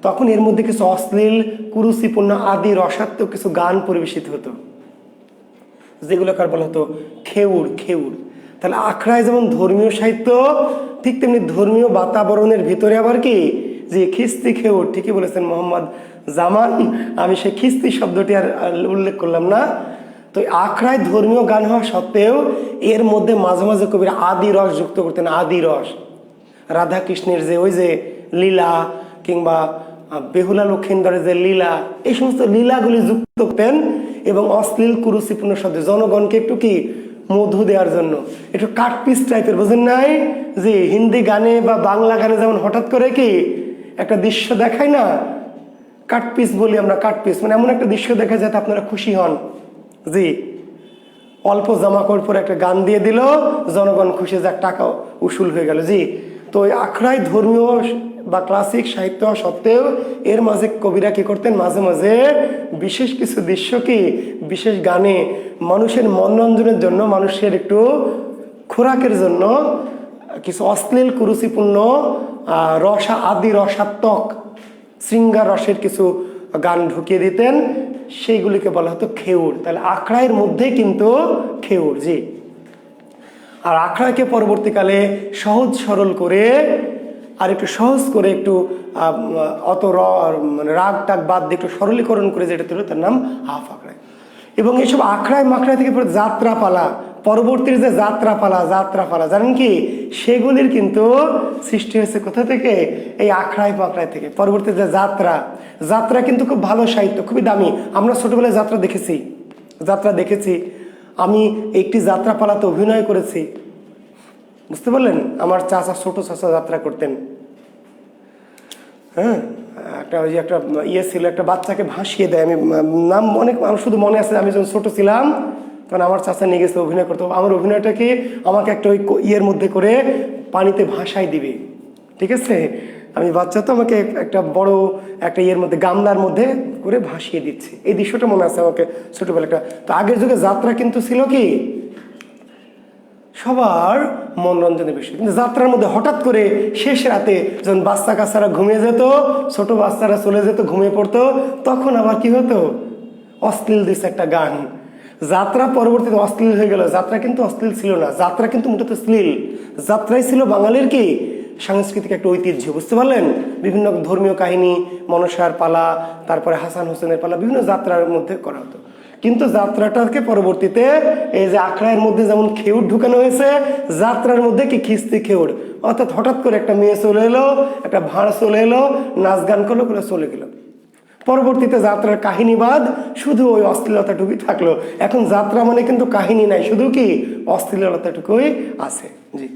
[SPEAKER 1] তখন এর মধ্যে কিছু অশ্লীল, কুরুচিপূর্ণ, আদি রসাত্মক কিছু গান পরিবেশিত হতো, যেগুলোকে বলা হতো খেউড়। তাহলে আখড়াই যেমন ধর্মীয় সাহিত্য, ঠিক তেমনি ধর্মীয় বাতাবরণের ভিতরে আবার কি যে খিস্তি খেউর, ঠিকই বলেছেন মোহাম্মদ জামান, আমি সেই খিস্তি শব্দটি আর উল্লেখ করলাম না। তো আখড়ায় ধর্মীয় গান হওয়া সত্ত্বেও এর মধ্যে মাঝে মাঝে কবির আদি রস যুক্ত করতেন। আদি রস, রাধা কৃষ্ণের যে ওই যে লীলা, কিংবা বেহুলা লক্ষিন্দরের যে লীলা, এই সমস্ত লীলাগুলি যুক্ত করতেন এবং অশ্লীল কুরুচিপূর্ণ শব্দে জনগণকে একটু কি মধু দেওয়ার জন্য, একটু কাটপিস টাইপের, বোঝেন নাই যে হিন্দি গানে বা বাংলা গানে যেমন হঠাৎ করে কি একটা দৃশ্য দেখায় না, কাটপিস বলি আমরা, কাটপিস মানে এমন একটা দৃশ্য দেখা যাতে আপনারা খুশি হন। জি, অল্প জামা কাপড় পরে একটা গান দিয়ে দিল, জনগণ খুশি, যাক টাকা উসুল হয়ে গেল। জি, তো ওই আখড়ায় ধর্মীয় বা ক্লাসিক সাহিত্য সত্ত্বেও এর মাঝে কবিরা কি করতেন, মাঝে মাঝে বিশেষ কিছু দৃশ্য কি বিশেষ গানে মানুষের মনোরঞ্জনের জন্য, মানুষের একটু খোরাকের জন্য কিছু অশ্লীল কুরুচিপূর্ণ আদি রসাত্মক শৃঙ্গার রসের কিছু গান ঢুকিয়ে দিতেন, সেইগুলিকে বলা হতো খেউর। তাহলে আখড়াইয়ের মধ্যে কিন্তু খেউর। জি, আর আখড়াকে পরবর্তীকালে সহজ সরল করে আর একটু সহজ করে, একটু অত মানে রাগ টাগ বাদ দিয়ে একটু সরলীকরণ করে যেটা তুলে তার নাম হাফ আখড়াই। এবং এইসব আখড়াই মাখড়াই থেকে যাত্রাপালা, পরবর্তীর যে যাত্রাপালা জানেন কি, সেগুলির কিন্তু সৃষ্টি হয়েছে কোথা থেকে, এই আখড়াই মাখড়াই থেকে। পরবর্তী যে যাত্রা কিন্তু খুব ভালো সাহিত্য, খুবই দামি। আমরা ছোটবেলায় যাত্রা দেখেছি। আমি একটি যাত্রাপালাতে অভিনয় করেছি, বুঝতে পারলেন। আমার ছোট চাচা যাত্রা করতেন। হ্যাঁ, একটা ওই যে একটা ইয়ে ছিল, একটা বাচ্চাকে ভাসিয়ে দেয়, আমি নাম অনেক আমার শুধু মনে আছে, আমি যখন ছোট ছিলাম তখন আমার চাচা নিয়ে গেছে অভিনয় করতে। আমার অভিনয়টাকে আমাকে একটা ওই ইয়ের মধ্যে করে পানিতে ভাসায় দিবে, ঠিক আছে। আমি বাচ্চা তো, আমাকে একটা বড় একটা ইয়ের মধ্যে গামলার মধ্যে করে ভাসিয়ে দিচ্ছে। এই দৃশ্যটা মনে আছে আমাকে ছোটবেলাটা। তো আগের যুগে যাত্রা কিন্তু ছিল কি সবার মনোরঞ্জনের বিষয়, কিন্তু যাত্রার মধ্যে হঠাৎ করে শেষ রাতে যখন বাচ্চা কাচ্চারা ঘুমিয়ে যেত, ছোট বাচ্চারা চলে যেত, ঘুমিয়ে পড়তো, তখন আবার কি হতো, অশ্লীল দিচ্ছে একটা গান। যাত্রা পরবর্তীতে অশ্লীল হয়ে গেল। যাত্রা কিন্তু অশ্লীল ছিল না, যাত্রা কিন্তু মূলত শ্লীল। যাত্রাই ছিল বাঙালির কি সাংস্কৃতিক একটা ঐতিহ্য, বুঝতে পারলেন। বিভিন্ন ধর্মীয় কাহিনী, মনসার পালা, তারপরে হাসান হোসেনের পালা, বিভিন্ন যাত্রার মধ্যে করা হতো। কিন্তু যাত্রাটাকে পরবর্তীতে এই যে আখড়াইয়ের মধ্যে যেমন খেউর ঢুকানো হয়েছে, যাত্রার মধ্যে কি খিস্তি খেউর, অর্থাৎ হঠাৎ করে একটা মেয়ে চলে এলো, একটা ভাঁড় চলে এলো, নাচ গান করলো, করে চলে গেল। পরবর্তীতে যাত্রার কাহিনীবাদ শুধু ওই অশ্লীলতাটুকুই থাকলো। এখন যাত্রা মানে কিন্তু কাহিনী নাই, শুধু কি অশ্লীলতাটুকুই আছে। জি,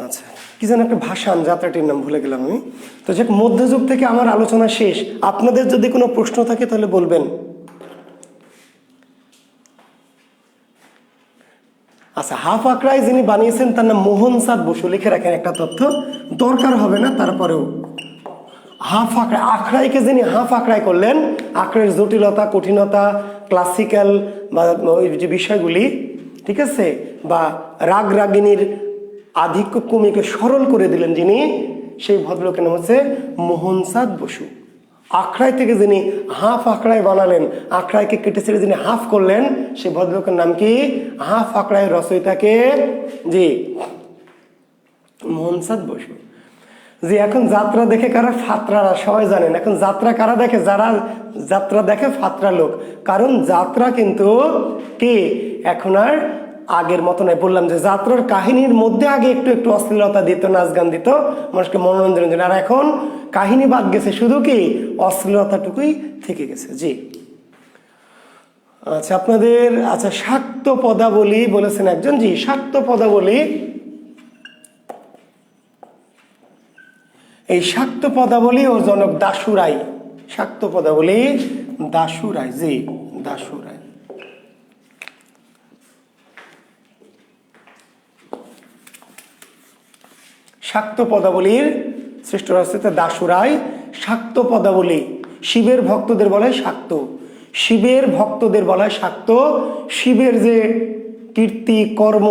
[SPEAKER 1] আচ্ছা, কি যেন একটা ভাষান, যাত্রাটির নাম ভুলে গেলাম আমি। তো যে মধ্যযুগ থেকে আমার আলোচনা শেষ। আপনাদের যদি কোনো প্রশ্ন থাকে তাহলে বলবেন। আচ্ছা, হাফ আখড়াই যিনি বানিয়েছেন তার নাম মোহন চাঁদ বসু। লিখে রাখেন একটা তথ্য, দরকার হবে না তারপরেও। হাফ আখড়াই, আখড়াইকে যিনি হাফ আখড়াই করলেন, আখড়াইয়ের জটিলতা, কঠিনতা, ক্লাসিক্যাল বা ওই যে বিষয়গুলি, ঠিক আছে, বা রাগ রাগিনীর আধিক্য কমিকে সরল করে দিলেন যিনি, সেই ভদ্রলোকের নাম হচ্ছে মোহন চাঁদ বসু। আখড়াই থেকে যিনি হাফ আখড়াই বানালেন, আখড়াইকে কেটে ছেড়ে যিনি হাফ করলেন, সেই ভদ্রলোকের নাম কি, হাফ আখড়াইয়ের রচয়িতাকে, জি, মোহন চাঁদ বসু। জি, এখন যাত্রা দেখে কারা, ফাতরারা, সবাই জানেন। এখন যাত্রা কারা দেখে, যারা যাত্রা দেখে ফাতরা লোক। কারণ যাত্রা কিন্তু কি এখন আর আগের মতো নয়। বললাম যে যাত্রার কাহিনীর মধ্যে আগে একটু একটু অশ্লীলতা দিত, নাচ গান দিত মানুষকে মনোরঞ্জনের জন্য, আর এখন কাহিনী বাদ গেছে, শুধু কি অশ্লীলতাটুকুই থেকে গেছে। জি, আচ্ছা, আপনাদের আচ্ছা শাক্ত পদাবলী বলেছেন একজন। জি, শাক্ত পদাবলী, এই শাক্ত পদাবলী ওর জনক দাশু রায়। শাক্ত পদাবলী দাশু রায়। জি, দাশু রায়। শাক্ত পদাবলীর শ্রেষ্ঠ রচয়িতা দাশু রায়। শাক্ত পদাবলী, শিবের ভক্তদের বলা হয় শাক্ত, শিবের ভক্তদের বলা হয় শাক্ত। শিবের যে কীর্তি, কর্ম,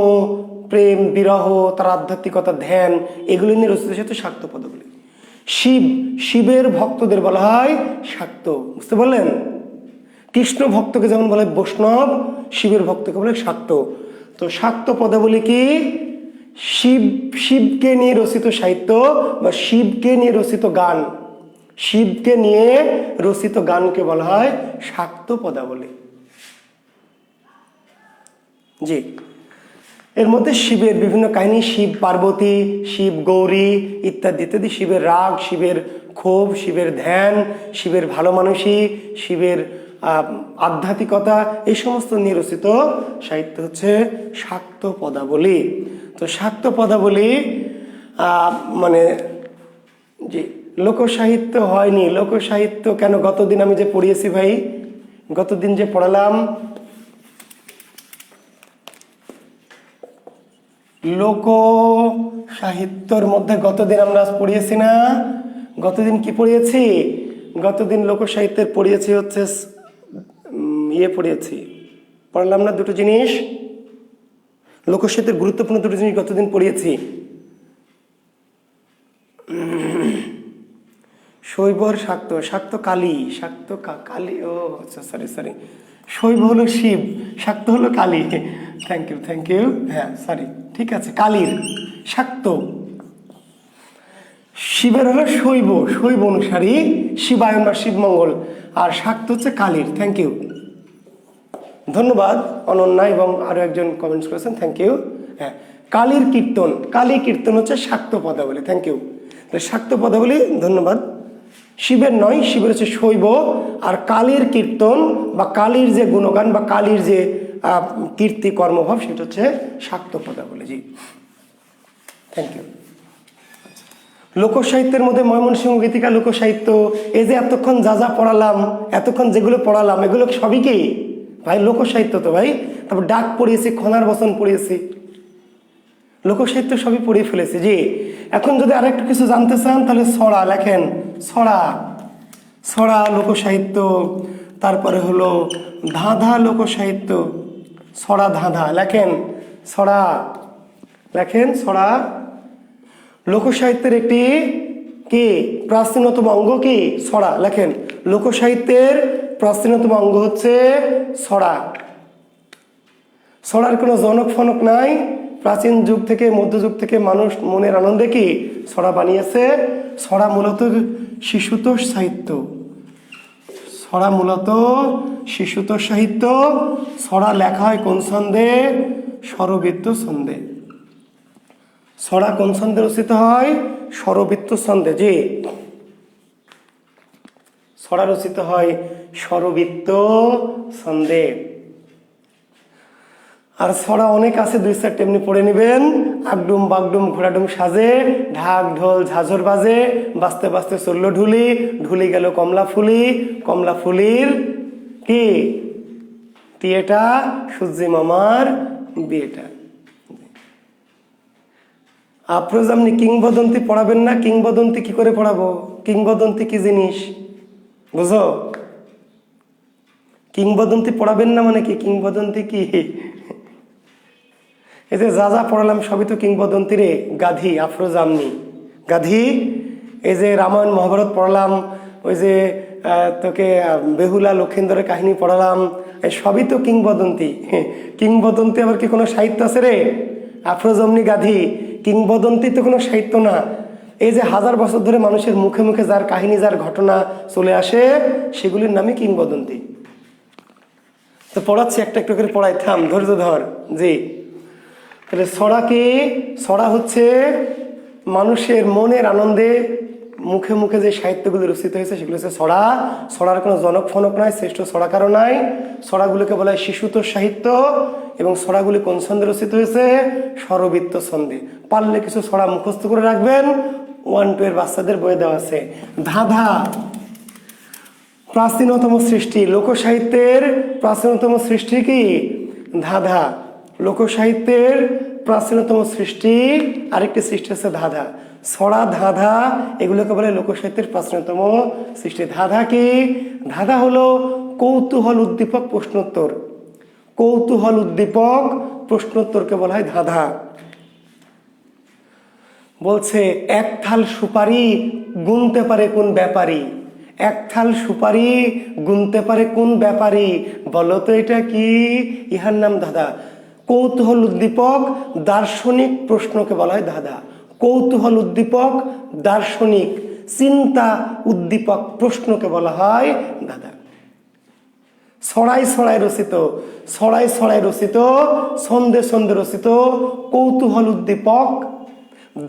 [SPEAKER 1] প্রেম, বিরহ, তার আধ্যাত্মিকতা, ধ্যান, এগুলি নিয়ে রচিত হচ্ছে শাক্ত পদাবলী। শিবের ভক্তদের বলা হয় শাক্ত, বুঝতে পারলেন। কৃষ্ণ ভক্তকে যেমন বলে বৈষ্ণব, শিবের ভক্তকে বলে শাক্ত। তো শাক্ত পদাবলী কি? শিবকে নিয়ে রচিত সাহিত্য বা শিবকে নিয়ে রচিত গান, শিবকে নিয়ে রচিত গানকে বলা হয় শাক্ত পদাবলী। জি, এর মধ্যে শিবের বিভিন্ন কাহিনী, শিব পার্বতী, শিব গৌরী ইত্যাদি ইত্যাদি, শিবের রাগ, শিবের ক্ষোভ, শিবের ধ্যান, শিবের ভালো মানুষী, শিবের আধ্যাত্মিকতা, এই সমস্ত নিয়ে রচিত সাহিত্য হচ্ছে শাক্ত পদাবলী। তো শাক্ত পদাবলী মানে জি, লোকসাহিত্য হয়নি। লোকসাহিত্য কেন? গতদিন আমি যে পড়িয়েছি ভাই, গতদিন যে পড়ালাম, লোক সাহিত্যর মধ্যে গতদিন আমরা পড়িয়েছি না? গতদিন কি পড়িয়েছি? গতদিন লোক সাহিত্যের পড়িয়েছি হচ্ছে পড়লাম না দুটো জিনিস, লোকসাহিত্যের গুরুত্বপূর্ণ দুটো জিনিস গতদিন পড়িয়েছি। শৈব আর শাক্ত। শাক্ত কালী, শাক্ত কালী, ও আচ্ছা, সরি, শৈব হলো শিব, শাক্ত হলো কালী। Thank you. হ্যাঁ সরি, ঠিক আছে, কালীর শাক্ত। শিবের হলো শৈব অনুসারী, শিবায়ন বা শিবমঙ্গল, আর শাক্ত হচ্ছে কালীর। থ্যাংক ইউ, ধন্যবাদ অনন্যা এবং আরো একজন কমেন্টস করেছেন, থ্যাংক ইউ। হ্যাঁ, কালীর কীর্তন, কালী কীর্তন হচ্ছে শাক্ত পদাবলী। Thank you. শাক্ত পদাবলী, ধন্যবাদ। শিবের নয়, শিবের হচ্ছে শৈব, আর কালীর কীর্তন বা কালীর যে গুণগান বা কালীর যে কীর্তি কর্মভাব, সেটা হচ্ছে শাক্ত পদাবলী। জি, থ্যাংক ইউ। লোকসাহিত্যের মধ্যে ময়মনসিংহ গীতিকা লোকসাহিত্য, এই যে এতক্ষণ যা পড়ালাম, এতক্ষণ যেগুলো পড়ালাম, এগুলো সবই কি ভাই লোকসাহিত্য? তো ভাই, তারপর ডাক পড়িয়েছি, খনার বচন পড়িয়েছি, লোকসাহিত্য সবই পড়িয়ে ফেলেছি। জি, এখন যদি আরেকটু কিছু জানতে চান তাহলে ছড়া লেখেন, ছড়া লোকসাহিত্য। তারপরে হলো ধাঁধা লোকসাহিত্য, ছড়া ধাঁধা লেখেন, ছড়া লোকসাহিত্যের একটি কি প্রাচীনতম অঙ্গ? কি ছড়া লেখেন। লোকসাহিত্যের প্রাচীনতম অঙ্গ হচ্ছে ছড়া। ছড়ার কোনো জনক ফনক নাই। প্রাচীন যুগ থেকে, মধ্যযুগ থেকে মানুষ মনের আনন্দে কি ছড়া বানিয়েছে। ছড়া মূলত শিশুতোষ সাহিত্য, ছড়া লেখা হয় কোন ছন্দে? স্বরবৃত্ত ছন্দে। ছড়া কোন ছন্দে রচিত হয়? স্বরবৃত্ত ছন্দে। জি, ছড়া রচিত হয় স্বরবৃত্ত ছন্দে। আর ছড়া অনেক আছে, 2-4 এমনি পড়ে নেবেন। আগডুম বাগডুম ঘোড়াডুম সাজে, ঢাক ঢোল ঝাঁঝর বাজে, বাজতে বাজতে চলল ঢুলি, ঢুলি গেল কমলা ফুলি, কমলা ফুলির কি বিয়েটা, সূর্যি মামার বিয়েটা। আফরোজ, আপনি কিংবদন্তি পড়াবেন না? কিংবদন্তি কি করে পড়াবো? কিংবদন্তি কি জিনিস বুঝো? কিংবদন্তি পড়াবেন না মানে কি? কিংবদন্তি কি? এই যে যা পড়ালাম সবই তো কিংবদন্তি রে গাধি। আফরোজ আমনি গাধি। এই যে রামায়ণ মহাভারত পড়ালাম, ওই যে তোকে বেহুলা লক্ষিন্দরের কাহিনী পড়ালাম, এই সবই তো কিংবদন্তি। কিংবদন্তি আবার কি কোনো সাহিত্য আছে রে? আফরোজ আমনি গাধি, কিংবদন্তি তো কোনো সাহিত্য না। এই যে 1000 বছর ধরে মানুষের মুখে মুখে যার কাহিনী, যার ঘটনা চলে আসে, সেগুলির নামই কিংবদন্তি। তো পড়াচ্ছি, একটা করে পড়াই, থাম, ধৈর্য ধর। জি, তাহলে ছড়া কি? ছড়া হচ্ছে মানুষের মনের আনন্দে মুখে মুখে যে সাহিত্যগুলো রচিত হয়েছে, সেগুলো হচ্ছে ছড়া। ছড়ার কোনো জনক ফনক নাই, শ্রেষ্ঠ ছড়াকারও নাই। ছড়াগুলোকে বলা হয় শিশুতোষ সাহিত্য। এবং ছড়াগুলি কোন ছন্দে রচিত হয়েছে? স্বরবৃত্ত ছন্দে। পারলে কিছু ছড়া মুখস্থ করে রাখবেন, 1-2 এর বাচ্চাদের বইয়ে দেওয়া আছে। ধাঁধা প্রাচীনতম সৃষ্টি। লোকসাহিত্যের প্রাচীনতম সৃষ্টি কি? ধাঁধা। লোকসাহিত্যের প্রাচীনতম সৃষ্টি, আরেকটি সৃষ্টি হচ্ছে ধাঁধা। ছড়া, ধাঁধা, এগুলোকে বলে লোকসাহিত্যের প্রাচীনতম সৃষ্টি। ধাঁধা কি? ধাঁধা হলো কৌতূহল উদ্দীপক প্রশ্নোত্তর। কৌতূহল উদ্দীপক প্রশ্নোত্তরকে বলা হয় ধাঁধা। বলছে, 1 থাল সুপারি গুনতে পারে কোন ব্যাপারী? এক থাল সুপারি গুনতে পারে কোন ব্যাপারী, বলো তো এটা কি? ইহার নাম ধাঁধা। কৌতূহল উদ্দীপক দার্শনিক প্রশ্নকে বলা হয় ধাঁধা। কৌতূহল উদ্দীপক দার্শনিক চিন্তা উদ্দীপক প্রশ্নকে বলা হয় ধাঁধা। ছড়াই ছড়াই রচিত, ছড়াই ছড়াই রচিত, ছন্দে ছন্দে রচিত কৌতূহল উদ্দীপক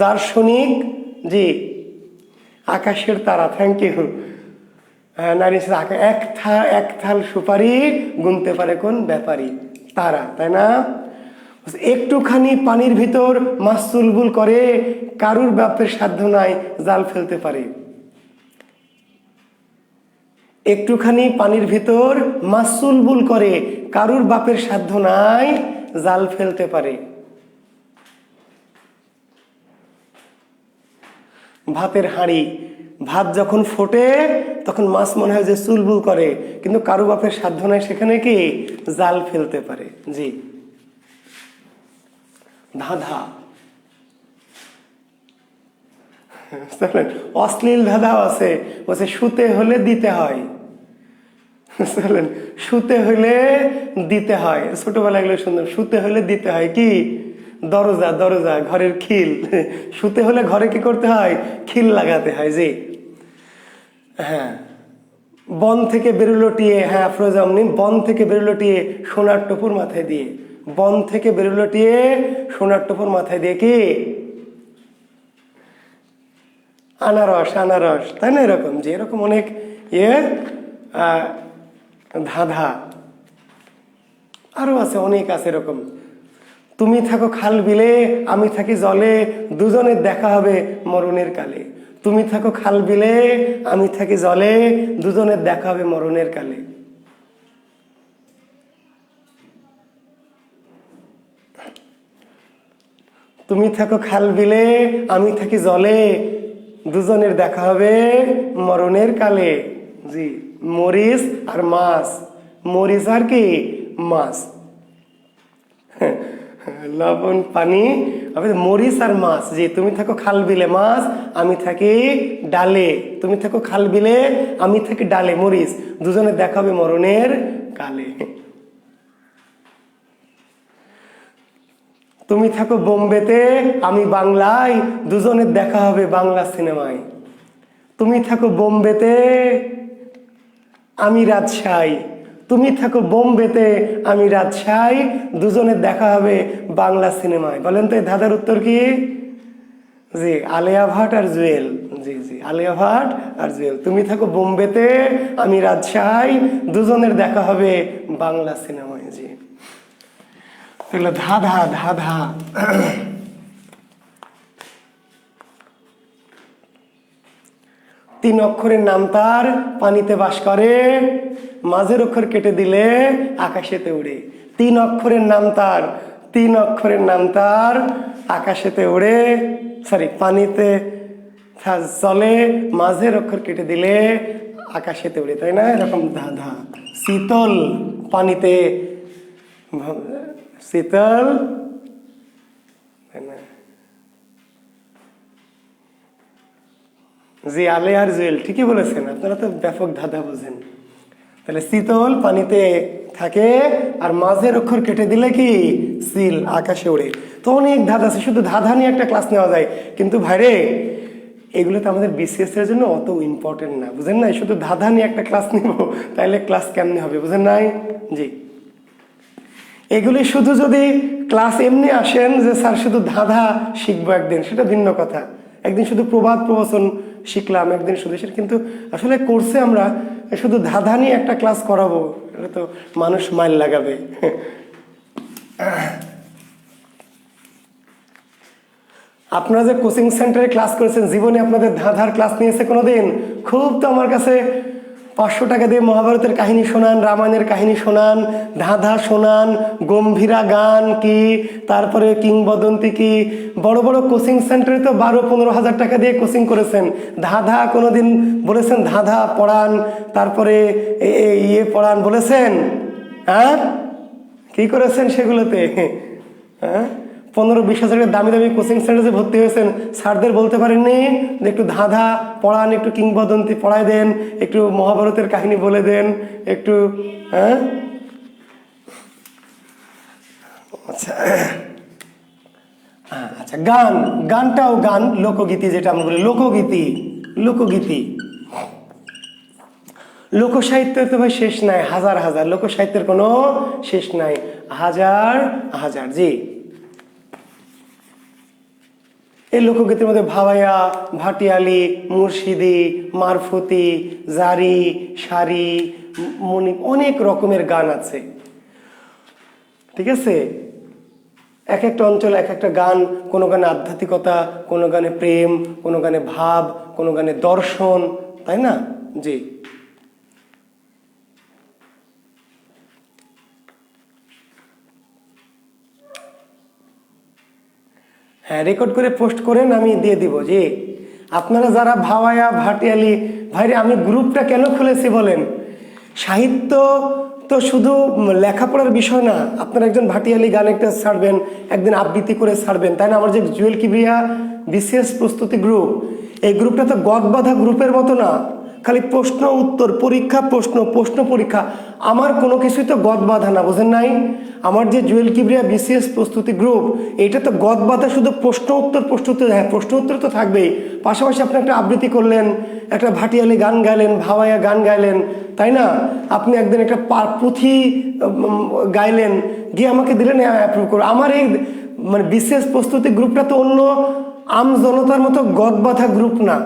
[SPEAKER 1] দার্শনিক, জি আকাশের তারা। Thank you. নারী এক থাল সুপারি গুনতে পারে কোন ব্যাপারী, তারা, তাই না? একটুখানি পানির ভিতর মাছ চুলবুল করে, কারুর বাপের সাধ্য নাই জাল ফেলতে পারে। একটুখানি পানির ভিতর মাছ চুলবুল করে, কারুর বাপের সাধ্য নাই জাল ফেলতে পারে। ভাতের হাঁড়ি, ভাত যখন ফোটে তখন মাছ মনে হয় যে চুলবুল করে, কিন্তু কারু বাপের সাধ্য নাই সেখানে কি জাল ফেলতে পারে। জি ধাঁধা। অশ্লীল ধাঁধাও আছে, বলছে শুতে হলে দিতে হয়। শুতে হলে দিতে হয়, ছোটবেলায় এগুলো সুন্দর। শুতে হলে দিতে হয় কি? দরজা, দরজা ঘরের খিল। শুতে হলে ঘরে কি করতে হয়? খিল লাগাতে হয়। জি হ্যাঁ। বন থেকে বেরোলো টিয়ে, হ্যাঁ ফ্রোজামনি, বন থেকে বেরোলো টিয়ে সোনার টুপুর মাথায় দিয়ে। বন থেকে বেরোলো টিয়ে সোনার টুপুর মাথায় দিয়ে কি? আনারস, আনারস, তাই না? এরকম যে এরকম অনেক ধাঁধা আরো আছে, অনেক আছে এরকম। তুমি থাকো খাল বিলে, আমি থাকি জলে, দুজনের দেখা হবে মরণের কালে। তুমি থাকো খাল বিলে, আমি থাকি জলে, দুজনের দেখা হবে মরণের কালে। তুমি থাকো খাল বিলে, আমি থাকি জলে, দুজনের দেখা হবে মরণের কালে। জি মরিচ আর মাছ, মরিচ আর কি মাছ। লবণ পানি, মরিচ আর মাছ। জি তুমি থাকো খাল বিলে মাছ, আমি থাকি ডালে। তুমি থাকো খাল বিলে, আমি থাকি ডালে, মরিচ, দুজনে দেখা হবে মরণের কালে। তুমি থাকো বোম্বেতে, আমি বাংলায়, দুজনের দেখা হবে বাংলা সিনেমায়। তুমি থাকো বোম্বেতে, আমি রাজশাহী। তুমি থাকো বোম্বেতে, আমি রাজশাহী, দুজনের দেখা হবে বাংলা সিনেমায়। বলেন তো এই ধাঁধার উত্তর কি? জি আলিয়া ভাট আর জুয়েল। জি জি আলিয়া ভাট আর জুয়েল। তুমি থাকো বোম্বেতে, আমি রাজশাহী, দুজনের দেখা হবে বাংলা সিনেমায়। জি এগুলো ধাঁধা, ধাঁধা। তিন অক্ষরের নাম তার, পানিতে বাস করে, মাঝের অক্ষর কেটে দিলে আকাশেতে উড়ে। তিন অক্ষরের নাম তার, তিন অক্ষরের নাম তার, আকাশেতে উড়ে, সরি পানিতে চলে, মাঝের অক্ষর কেটে দিলে আকাশেতে উড়ে, তাই না? এরকম ধাঁধা। শীতল, পানিতে শীতল, তাই না? জি আলে আর জুয়েল, ঠিকই বলেছেন, আপনারা তো ব্যাপক ধাঁধা বোঝেন। তাহলে শীতল পানিতে থাকে, আর মাঝের অক্ষর কেটে দিলে কি সিল, আকাশে ওড়ে। তো অনেক ধাঁধা আছে, শুধু ধাঁধা নিয়ে একটা ক্লাস নেওয়া যায়। কিন্তু ভাইরে এগুলো তো আমাদের বিসিএস এর জন্য অত ইম্পর্টেন্ট না, বুঝেন নাই? শুধু ধাঁধা নিয়ে একটা ক্লাস নিব, তাহলে ক্লাস কেমনে হবে, বুঝেন নাই? জি এগুলি শুধু যদি ক্লাস এমনি আসেন যে স্যার শুধু ধাঁধা শিখবো একদিন, সেটা ভিন্ন কথা। একদিন শুধু প্রবাদ প্রবচন শিখলাম, একদিন শুধু সেটা, কিন্তু আসলে কোর্সে আমরা শুধু ধাঁধা নিয়ে একটা ক্লাস করাবো, এটা তো মানুষ মাইল লাগাবে। আপনারা যে কোচিং সেন্টারে ক্লাস করেছেন, জীবনে আপনাদের ধাঁধার ক্লাস নিয়েছে কোনোদিন? খুব তো আমার কাছে 500 টাকা দিয়ে মহাভারতের কাহিনী শোনান, রামায়ণের কাহিনী শোনান, ধাঁধা শোনান, গম্ভীরা গান কি, তারপরে কিংবদন্তি কি। বড় বড় কোচিং সেন্টারে তো 12-15 হাজার টাকা দিয়ে কোচিং করেছেন, ধাঁধা কোনোদিন বলেছেন ধাঁধা পড়ান, তারপরে পড়ান বলেছেন? হ্যাঁ কি করেছেন সেগুলোতে? হ্যাঁ 15-20 হাজারের দামি দামি কোচিং সেন্টারে ভর্তি হয়েছেন, স্যারদের বলতে পারেননি যে একটু ধাঁধা পড়ান, একটু কিংবদন্তি পড়ায় দেন, একটু মহাভারতের কাহিনী বলে দেন, একটু হ্যাঁ। আচ্ছা আচ্ছা, গানটাও গান, লোকগীতি যেটা আমরা বলি, লোকগীতি লোকসাহিত্যের তো ভাই শেষ নাই, হাজার হাজার লোকসাহিত্যের কোনো শেষ নাই, হাজার হাজার। জি, এই লোকগীতির মধ্যে ভাওয়াইয়া, ভাটিয়ালি, মুর্শিদি, মারফতি, জারি, সারি, মনি, অনেক রকমের গান আছে। ঠিক আছে, এক একটা অঞ্চলে এক একটা গান, কোনো গানে আধ্যাত্মিকতা, কোনো গানে প্রেম, কোনো গানে ভাব, কোনো গানে দর্শন, তাই না? জি, হ্যাঁ, রেকর্ড করে পোস্ট করেন, আমি দিয়ে দিব। জি, আপনারা যারা ভাওয়াইয়া, ভাটিয়ালি, ভাইরে আমি গ্রুপটা কেন খুলেছি বলেন? সাহিত্য তো শুধু লেখাপড়ার বিষয় না। আপনারা একজন ভাটিয়ালি গান একটা ছাড়বেন, একদিন আবৃত্তি করে ছাড়বেন, তাই না? আমার যে জুয়েল কিবরিয়া বিসিএস প্রস্তুতি গ্রুপ, এই গ্রুপটা তো গদবাঁধা গ্রুপের মতো না, খালি প্রশ্ন উত্তর, পরীক্ষা প্রশ্ন, প্রশ্ন পরীক্ষা। আমার কোনো কিছুই তো গদবাঁধা না, বোঝেন নাই? আমার যে জুয়েল কিবরিয়া বিসিএস প্রস্তুতি গ্রুপ, এটা তো গদবাঁধা শুধু প্রশ্ন উত্তর, প্রশ্ন উত্তর। হ্যাঁ, প্রশ্ন উত্তর তো থাকবেই, পাশাপাশি আপনি একটা আবৃত্তি করলেন, একটা ভাটিয়ালি গান গাইলেন, ভাওয়াইয়া গান গাইলেন, তাই না? আপনি একদিন একটা পুঁথি গাইলেন, গিয়ে আমাকে দিলেন, অ্যাপ্রুভ করো। আমার এই মানে বিসিএস প্রস্তুতি গ্রুপটা তো অন্য আম জনতার মতো গদবাঁধা গ্রুপ না।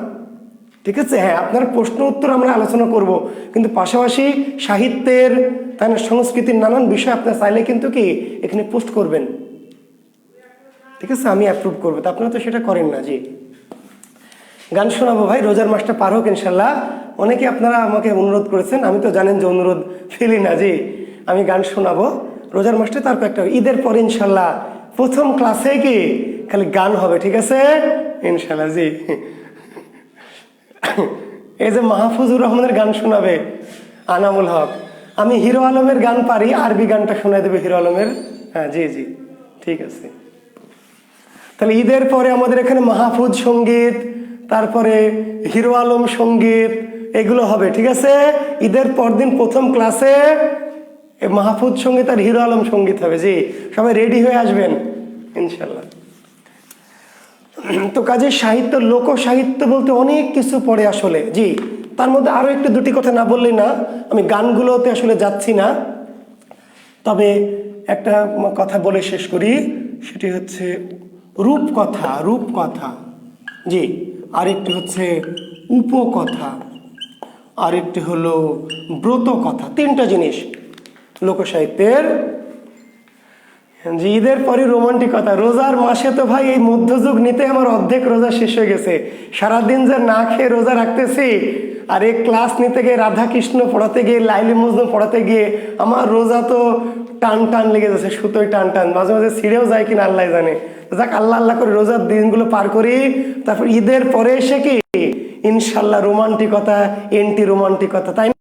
[SPEAKER 1] ঠিক আছে, হ্যাঁ, আপনার প্রশ্ন উত্তর আমরা আলোচনা করব, কিন্তু পাশাপাশি সাহিত্যের, তাই না, সংস্কৃতির নানান বিষয় আপনার চাইলে কিন্তু কি এখানে পোস্ট করবেন। ঠিক আছে, আমি অ্যাপ্রুভ করবো, তা আপনারা তো সেটা করেন না। জি, গান শোনাবো ভাই, রোজার মাসটা পার হোক ইনশাল্লাহ। অনেকে আপনারা আমাকে অনুরোধ করেছেন, আমি তো জানেন যে অনুরোধ ফেলি না। জি, আমি গান শোনাবো রোজার মাসটা, তারপর একটা ঈদের পরে ইনশাল্লাহ প্রথম ক্লাসে কি খালি গান হবে। ঠিক আছে ইনশাল্লাহ। জি, এই যে মাহফুজুর রহমানের গান শোনাবে আনামুল হক, আমি হিরো আলমের গান পারি, আরবি গানটা শোনাই দেবে হিরো আলমের। হ্যাঁ, জি জি, ঠিক আছে। তাহলে ঈদের পরে আমাদের এখানে মাহফুজ সঙ্গীত, তারপরে হিরো আলম সঙ্গীত, এগুলো হবে। ঠিক আছে, ঈদের পরদিন প্রথম ক্লাসে মাহফুজ সঙ্গীত আর হিরো আলম সঙ্গীত হবে। জি, সবাই রেডি হয়ে আসবেন ইনশাল্লাহ। তো কাজে সাহিত্য, লোক সাহিত্য বলতে অনেক কিছু পড়ে আসলে। জি, তার মধ্যে আরো একটু দুটি কথা না বললেই না, আমি গানগুলোতে আসলে যাচ্ছি না, তবে একটা কথা বলে শেষ করি, সেটি হচ্ছে রূপকথা। রূপকথা, জি, আরেকটি হচ্ছে উপকথা, আরেকটি হলো ব্রত কথা। তিনটা জিনিস লোকসাহিত্যের। ঈদের পরে রোমান্টিকতা, রোজার মাসে তো ভাই এই মধ্যযুগ নিতে আমার অর্ধেক রোজা শেষ হয়ে গেছে। সারাদিন যে না খেয়ে রোজা রাখতেছি, আর এই ক্লাস নিতে গিয়ে, রাধা কৃষ্ণ পড়াতে গিয়ে, লাইলি মজনু পড়াতে গিয়ে আমার রোজা তো টান টান লেগে যাচ্ছে, সুতোয় টান টান, মাঝে মাঝে ছিঁড়েও যায় কিনা আল্লাহ জানে। যাক, আল্লাহ আল্লাহ করে রোজার দিনগুলো পার করি, তারপর ঈদের পরে এসে কি ইনশাল্লাহ রোমান্টিকতা, এন্টি রোমান্টিকতা, তাই না?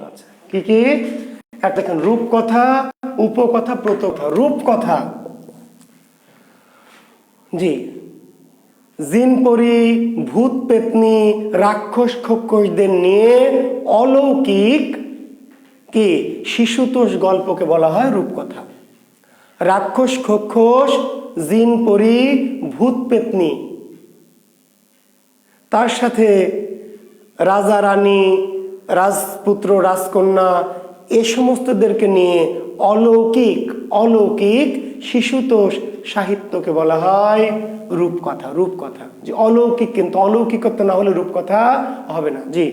[SPEAKER 1] আচ্ছা, কি কি দেখেন, রূপকথা, উপকথা, প্রতকথা। রূপকথা, জি, জিনপরি, ভূত পেতনি, রাক্ষস খক্ষসদের নিয়ে অলৌকিক কি শিশুতোষ গল্পকে বলা হয় রূপকথা। রাক্ষস খক্ষস, জিনপরি, ভূত পেতনি, তার সাথে রাজা রানী, রাজপুত্র, রাজকন্যা, এ সমস্তদেরকে নিয়ে অলৌকিক অলৌকিক শিশুতোষ সাহিত্যকে বলা হয় রূপকথা। রূপকথা, যে অলৌকিক, কিন্তু অলৌকিকত্ব না হলে রূপকথা হবে না। জি,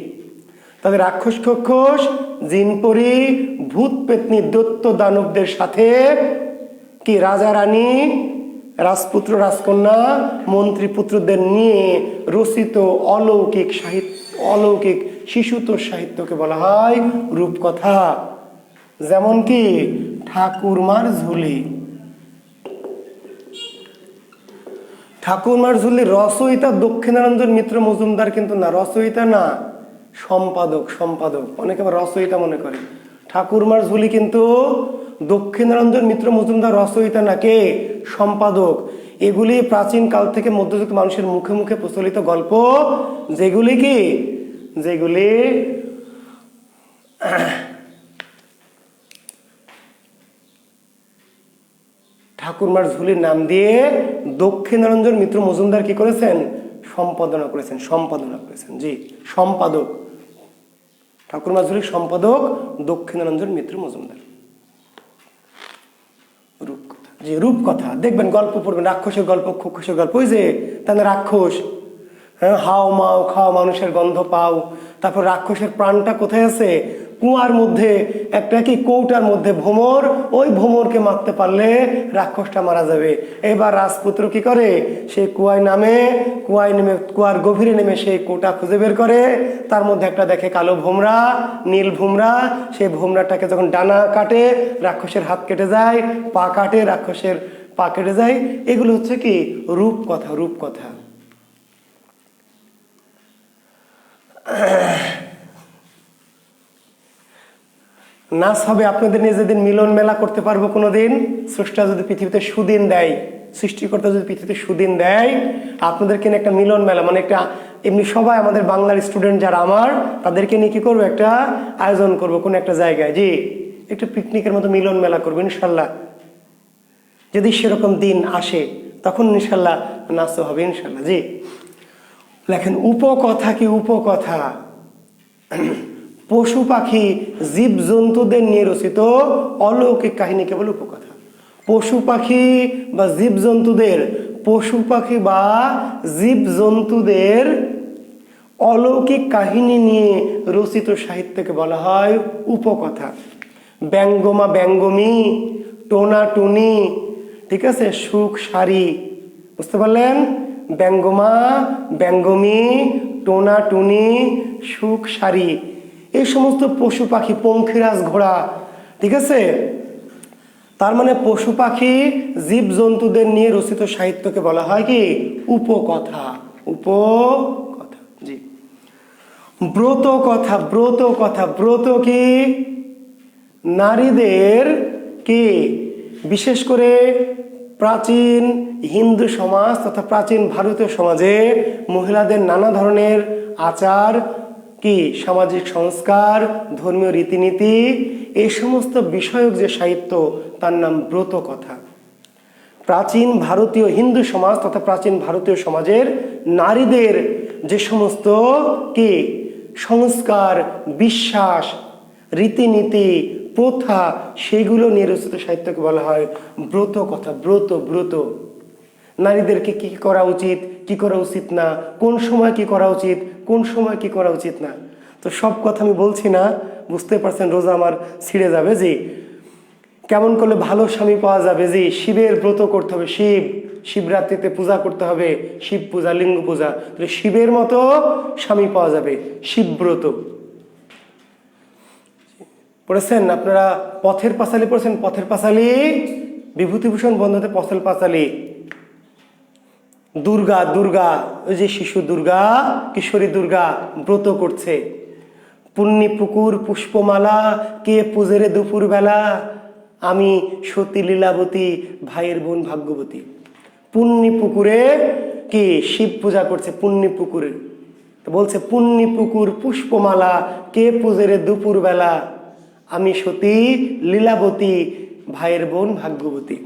[SPEAKER 1] তাদের রাক্ষস খক্ষস, জিনপরি, ভূত পেতনি, দৈত্য দানবদের সাথে কি রাজা রানী, রাজপুত্র, রাজকন্যা, মন্ত্রী পুত্রদের নিয়ে রচিত অলৌকিক সাহিত্য, অলৌকিক শিশুতোষ সাহিত্যকে বলা হয় রূপকথা। যেমন কি ঠাকুরমার ঝুলি। ঠাকুরমার ঝুলি রচয়িতা দক্ষিণারঞ্জন মিত্র মজুমদার কিন্তু না, রচয়িতা না, সম্পাদক। সম্পাদক, অনেকে আবার রচয়িতা মনে করে। ঠাকুরমার ঝুলি কিন্তু দক্ষিণারঞ্জন মিত্র মজুমদার রচয়িতা না কে? সম্পাদক। এগুলি প্রাচীন কাল থেকে মধ্যযুগের মানুষের মুখে মুখে প্রচলিত গল্প, যেগুলি কি, যেগুলি ঠাকুরমার ঝুলির নাম দিয়ে দক্ষিণারঞ্জন মিত্র মজুমদার কি করেছেন? সম্পাদনা করেছেন, সম্পাদনা করেছেন। জি, সম্পাদক, ঠাকুরমার ঝুলির সম্পাদক দক্ষিণারঞ্জন মিত্র মজুমদার। রূপকথা, জি রূপকথা দেখবেন, গল্প পড়বেন, রাক্ষসের গল্প, খক্ষসের গল্প। ওই যে তাহলে রাক্ষস, হ্যাঁ, হাও মাও খাও মানুষের গন্ধ পাও। তারপর রাক্ষসের প্রাণটা কোথায় আছে? কুয়ার মধ্যে, একটা কি কৌটার মধ্যে ভ্রমর, ওই ভ্রমরকে মারতে পারলে রাক্ষসটা মারা যাবে। এবার রাজপুত্র কি করে? সেই কুয়ায় নেমে, কুয়ার গভীরে নেমে সেই কৌটা খুঁজে বের করে, তার মধ্যে একটা দেখে কালো ভোমরা, নীল ভোমরা। সেই ভোমরাটাকে যখন ডানা কাটে, রাক্ষসের হাত কেটে যায়, পা কাটে, রাক্ষসের পা কেটে যায়। এগুলো হচ্ছে কি রূপকথা, রূপকথা। নাচ হবে আপনাদের নিজেদের, মিলন মেলা করতে পারবো কোনোদিন? স্রষ্টা যদি পৃথিবীতে সুদিন দেয়, সৃষ্টিকর্তা যদি পৃথিবীতে সুদিন দেয়, আপনাদেরকে নিয়ে একটা মিলন মেলা, মানে একটা এমনি সবাই আমাদের বাংলার স্টুডেন্ট যারা আমার, তাদেরকে নিয়ে কি করবো? একটা আয়োজন করব কোনো একটা জায়গায়, জি একটু পিকনিকের মতো মিলন মেলা করবো ইনশাল্লাহ। যদি সেরকম দিন আসে তখন ইনশাল্লাহ নাচও হবে ইনশাল্লাহ। জি লেখেন, উপকথা কি? উপকথা পশু পাখি জীব জন্তুদের নিয়ে রচিত অলৌকিক কাহিনী কেবল উপকথা। পশু পাখি বা জীব জন্তুদের, পশু পাখি বা জীব জন্তুদের অলৌকিক কাহিনী নিয়ে রচিত সাহিত্যকে বলা হয় উপকথা। ব্যঙ্গমা ব্যঙ্গমী, টোনা টুনি, ঠিক আছে, সুখ সারি, বুঝতে পারলেন? ব্যঙ্গমা ব্যঙ্গমী, টোনা টুনি, সুখ সারি, এই সমস্ত পশু পাখি, পঙ্খিরাজ ঘোড়া, ঠিক আছে। তার মানে পশু পাখি জীব জন্তুদের নিয়ে রচিত সাহিত্যকে বলা হয় কি উপকথা। উপকথা। জি, ব্রত কথা, ব্রত কথা, ব্রত কি? নারীদের কি, বিশেষ করে প্রাচীন হিন্দু সমাজ তথা প্রাচীন ভারতীয় সমাজে মহিলাদের নানা ধরনের আচার কি, সামাজিক সংস্কার, ধর্মীয় রীতিনীতি, এই সমস্ত বিষয়ক যে সাহিত্য, তার নাম ব্রত কথা। প্রাচীন ভারতীয় হিন্দু সমাজ তথা প্রাচীন ভারতীয় সমাজের নারীদের যে সমস্ত কি সংস্কার, বিশ্বাস, রীতিনীতি, প্রথা, সেগুলো নিয়ে রচিত সাহিত্যকে বলা হয় ব্রত কথা। ব্রত, ব্রত। নারীদেরকে কি করা উচিত, কি করা উচিত না, কোন সময় কি করা উচিত, কোন সময় কি করা উচিত না। তো সব কথা আমি বলছি না, বুঝতে পারছেন, রোজা আমার ছিঁড়ে যাবে। যে কেমন করলে ভালো স্বামী পাওয়া যাবে, যে শিবের ব্রত করতে হবে, শিবরাত্রিতে পূজা করতে হবে, শিব পূজা, লিঙ্গ পূজা, তাহলে শিবের মতো স্বামী পাওয়া যাবে, শিবব্রত। পড়েছেন আপনারা? পথের পাঁচালী পড়েছেন? পথের পাঁচালী, বিভূতিভূষণ বন্দ্যোপাধ্যায় পথের পাঁচালী। দুর্গা, দুর্গা, ওই যে শিশু দুর্গা, কিশোরী দুর্গা ব্রত করছে। পুণ্যি পুকুর পুষ্পমালা, কে পুজেরে দুপুর বেলা, আমি সতী লীলাবতী, ভাইয়ের বোন ভাগ্যবতী। পুণ্যি পুকুরে কি শিব পূজা করছে, পুণ্যি পুকুরে বলছে, পুণ্যি পুকুর পুষ্পমালা, কে পুজেরে দুপুর বেলা, আমি সতী লীলাবতী, ভাইয়ের বোন ভাগ্যবতী।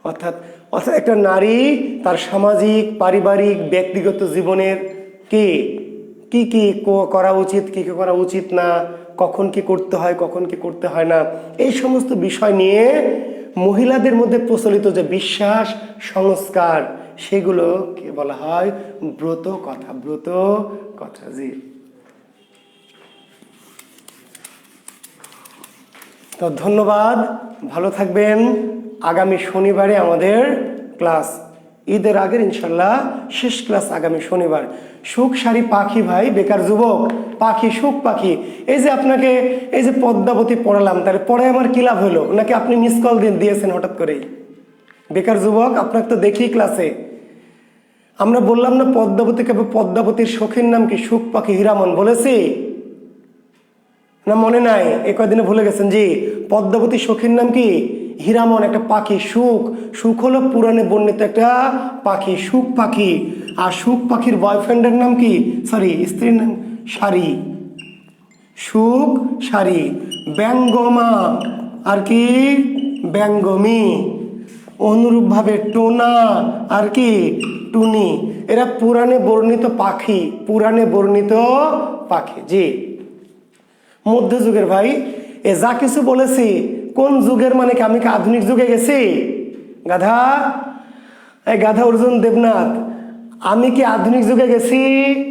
[SPEAKER 1] অর্থাৎ একটা নারী তার সামাজিক, পারিবারিক, ব্যক্তিগত জীবনের কি কি কি করা উচিত, কি কি করা উচিত না, কখন কি করতে হয়, কখন কি করতে হয় না, এই সমস্ত বিষয় নিয়ে মহিলাদের মধ্যে প্রচলিত যে বিশ্বাস, সংস্কার, সেগুলোকে বলা হয় ব্রত কথা। ব্রত কথা। জি, তো ধন্যবাদ, ভালো থাকবেন। আগামী শনিবারে আমাদের ক্লাস, ঈদের আগের ইনশাল্লাহ শেষ ক্লাস আগামী শনিবার। সুখ সারি পাখি ভাই, বেকার যুবক, পাখি, সুখ পাখি। এই যে আপনাকে এই যে পদ্মাবতী পড়ালাম, তাহলে পড়ে আমার কি লাভ হলো? নাকি আপনি মিস কল দিয়েছেন হঠাৎ করেই? বেকার যুবক, আপনাকে তো দেখি ক্লাসে। আমরা বললাম না পদ্মাবতীকে, পদ্মাবতীর সখীর নাম কি? সুখ পাখি, হীরামন বলেছি। না মনে নাই, এ কয়দিনে ভুলে গেছেন? জি, পদ্মাবতী সখীর নাম কি? হীরামন, একটা পাখি। সুখ, সুখ হলো পুরাণে বর্ণিত একটা পাখি, সুখ পাখি। আর সুখ পাখির বয়ফ্রেন্ডের নাম কি, সরি স্ত্রীর নাম সারি, সুখ সারি। ব্যঙ্গমা আর কি, ব্যঙ্গমী। অনুরূপভাবে টোনা আর কি, টুনি। এরা পুরাণে বর্ণিত পাখি, পুরাণে বর্ণিত পাখি। জি, মধ্যযুগের ভাই। এ যা কিছু বলেছি কোন যুগের, মানে কি আমি কি আধুনিক যুগে গেছি? গাধা, এই গাধা অর্জুন দেবনাথ, আমি কি আধুনিক যুগে গেছি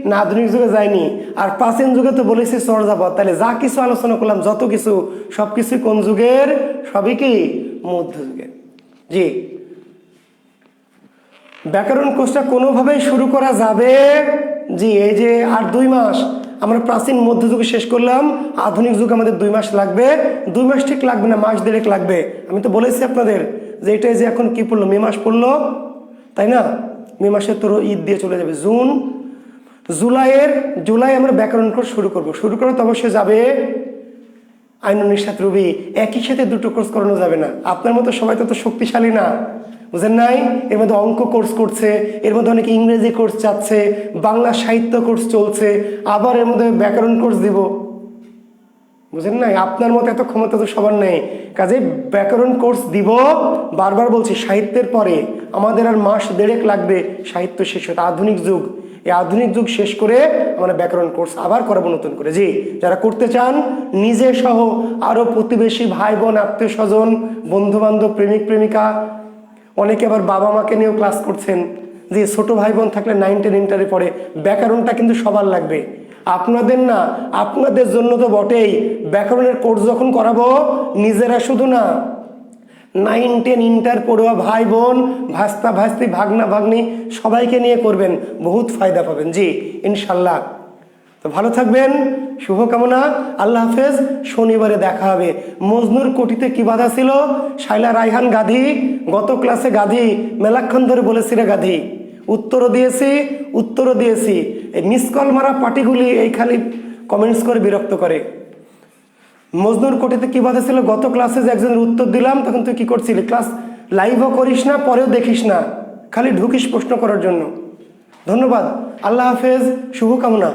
[SPEAKER 1] না আধুনিক যুগে যাইনি? আর প্রাচীন যুগে তো বলেছি চর্যাপদ। তাহলে যা কিছু আলোচনা করলাম, যত কিছু, সব কিছুই কোন যুগের? সবই কি মধ্যযুগের। জি, ব্যাকরণ কোর্সটা কোনোভাবেই শুরু করা যাবে। জি, এই যে আর 2 মাস আমরা প্রাচীন মধ্যযুগে শেষ করলাম, আধুনিক যুগ আমাদের 2 মাস লাগবে। 2 মাস ঠিক লাগবে না, মাস দেড়েক লাগবে। আমি তো বলেছি আপনাদের যে এটাই যে এখন কি পড়লো, মে মাস পড়লো, তাই না? মে মাসে তোর ঈদ দিয়ে চলে যাবে জুন, জুলাই আমরা ব্যাকরণ কোর্স শুরু করব। শুরু করা তো অবশ্যই যাবে আইনুন নিশাত রুবি। একই সাথে দুটো কোর্স করানো যাবে না। আপনার মতো সবাই তো শক্তিশালী না, বুঝেন নাই? এর মধ্যে অঙ্ক কোর্স করছে, এর মধ্যে অনেকে ইংরেজি কোর্স চাচ্ছে, বাংলা সাহিত্য কোর্স চলছে, আবার এর মধ্যে ব্যাকরণ কোর্স দিব, বুঝেন নাই? আপনার মতো এত ক্ষমতা তো সবার নেই। কাজে ব্যাকরণ কোর্স দিব, বারবার বলছি, সাহিত্যের পরে আমাদের আর মাস দেড়েক লাগবে সাহিত্য শেষ হতে। আধুনিক যুগ, এই আধুনিক যুগ শেষ করে আমরা ব্যাকরণ কোর্স আবার করাবো নতুন করে। জি, যারা করতে চান নিজে সহ আরও প্রতিবেশী, ভাই বোন, আত্মীয় স্বজন, বন্ধু বান্ধব, প্রেমিক প্রেমিকা, অনেকে আবার বাবা মাকে নিয়েও ক্লাস করছেন। যে ছোট ভাই বোন থাকলে 9, 10 ইন্টারে পড়ে, ব্যাকরণটা কিন্তু সবার লাগবে, আপনাদের না, আপনাদের জন্য তো বটেই। ব্যাকরণের কোর্স যখন করাবো, নিজেরা শুধু না, 9, 10 ইন্টার পড়ুয়া ভাই বোন, ভাস্তা ভাস্তি, ভাগনা ভাগ্নি সবাইকে নিয়ে করবেন, বহুত ফায়দা পাবেন। জি, ইনশাল্লাহ। তো ভালো থাকবেন, শুভকামনা, আল্লাহ হাফেজ। শনিবারে দেখা হবে। মজনুর কোটিতে কি বাধা ছিল? শাইলা রায়হান গাধী, গত ক্লাসে গাধী মেলাক্ষণ ধরে বলেছি রে গাধী, উত্তরও দিয়েছি। এই মিস কল মারা পার্টিগুলি এই খালি কমেন্টস করে বিরক্ত করে। মজনুর কোটিতে কি বাধা ছিল? গত ক্লাসে যে একজনের উত্তর দিলাম, তখন তুই কি করছিলি? ক্লাস লাইভও করিস না, পরেও দেখিস না, খালি ঢুকিস প্রশ্ন করার জন্য। ধন্যবাদ, আল্লাহ হাফেজ, শুভকামনা।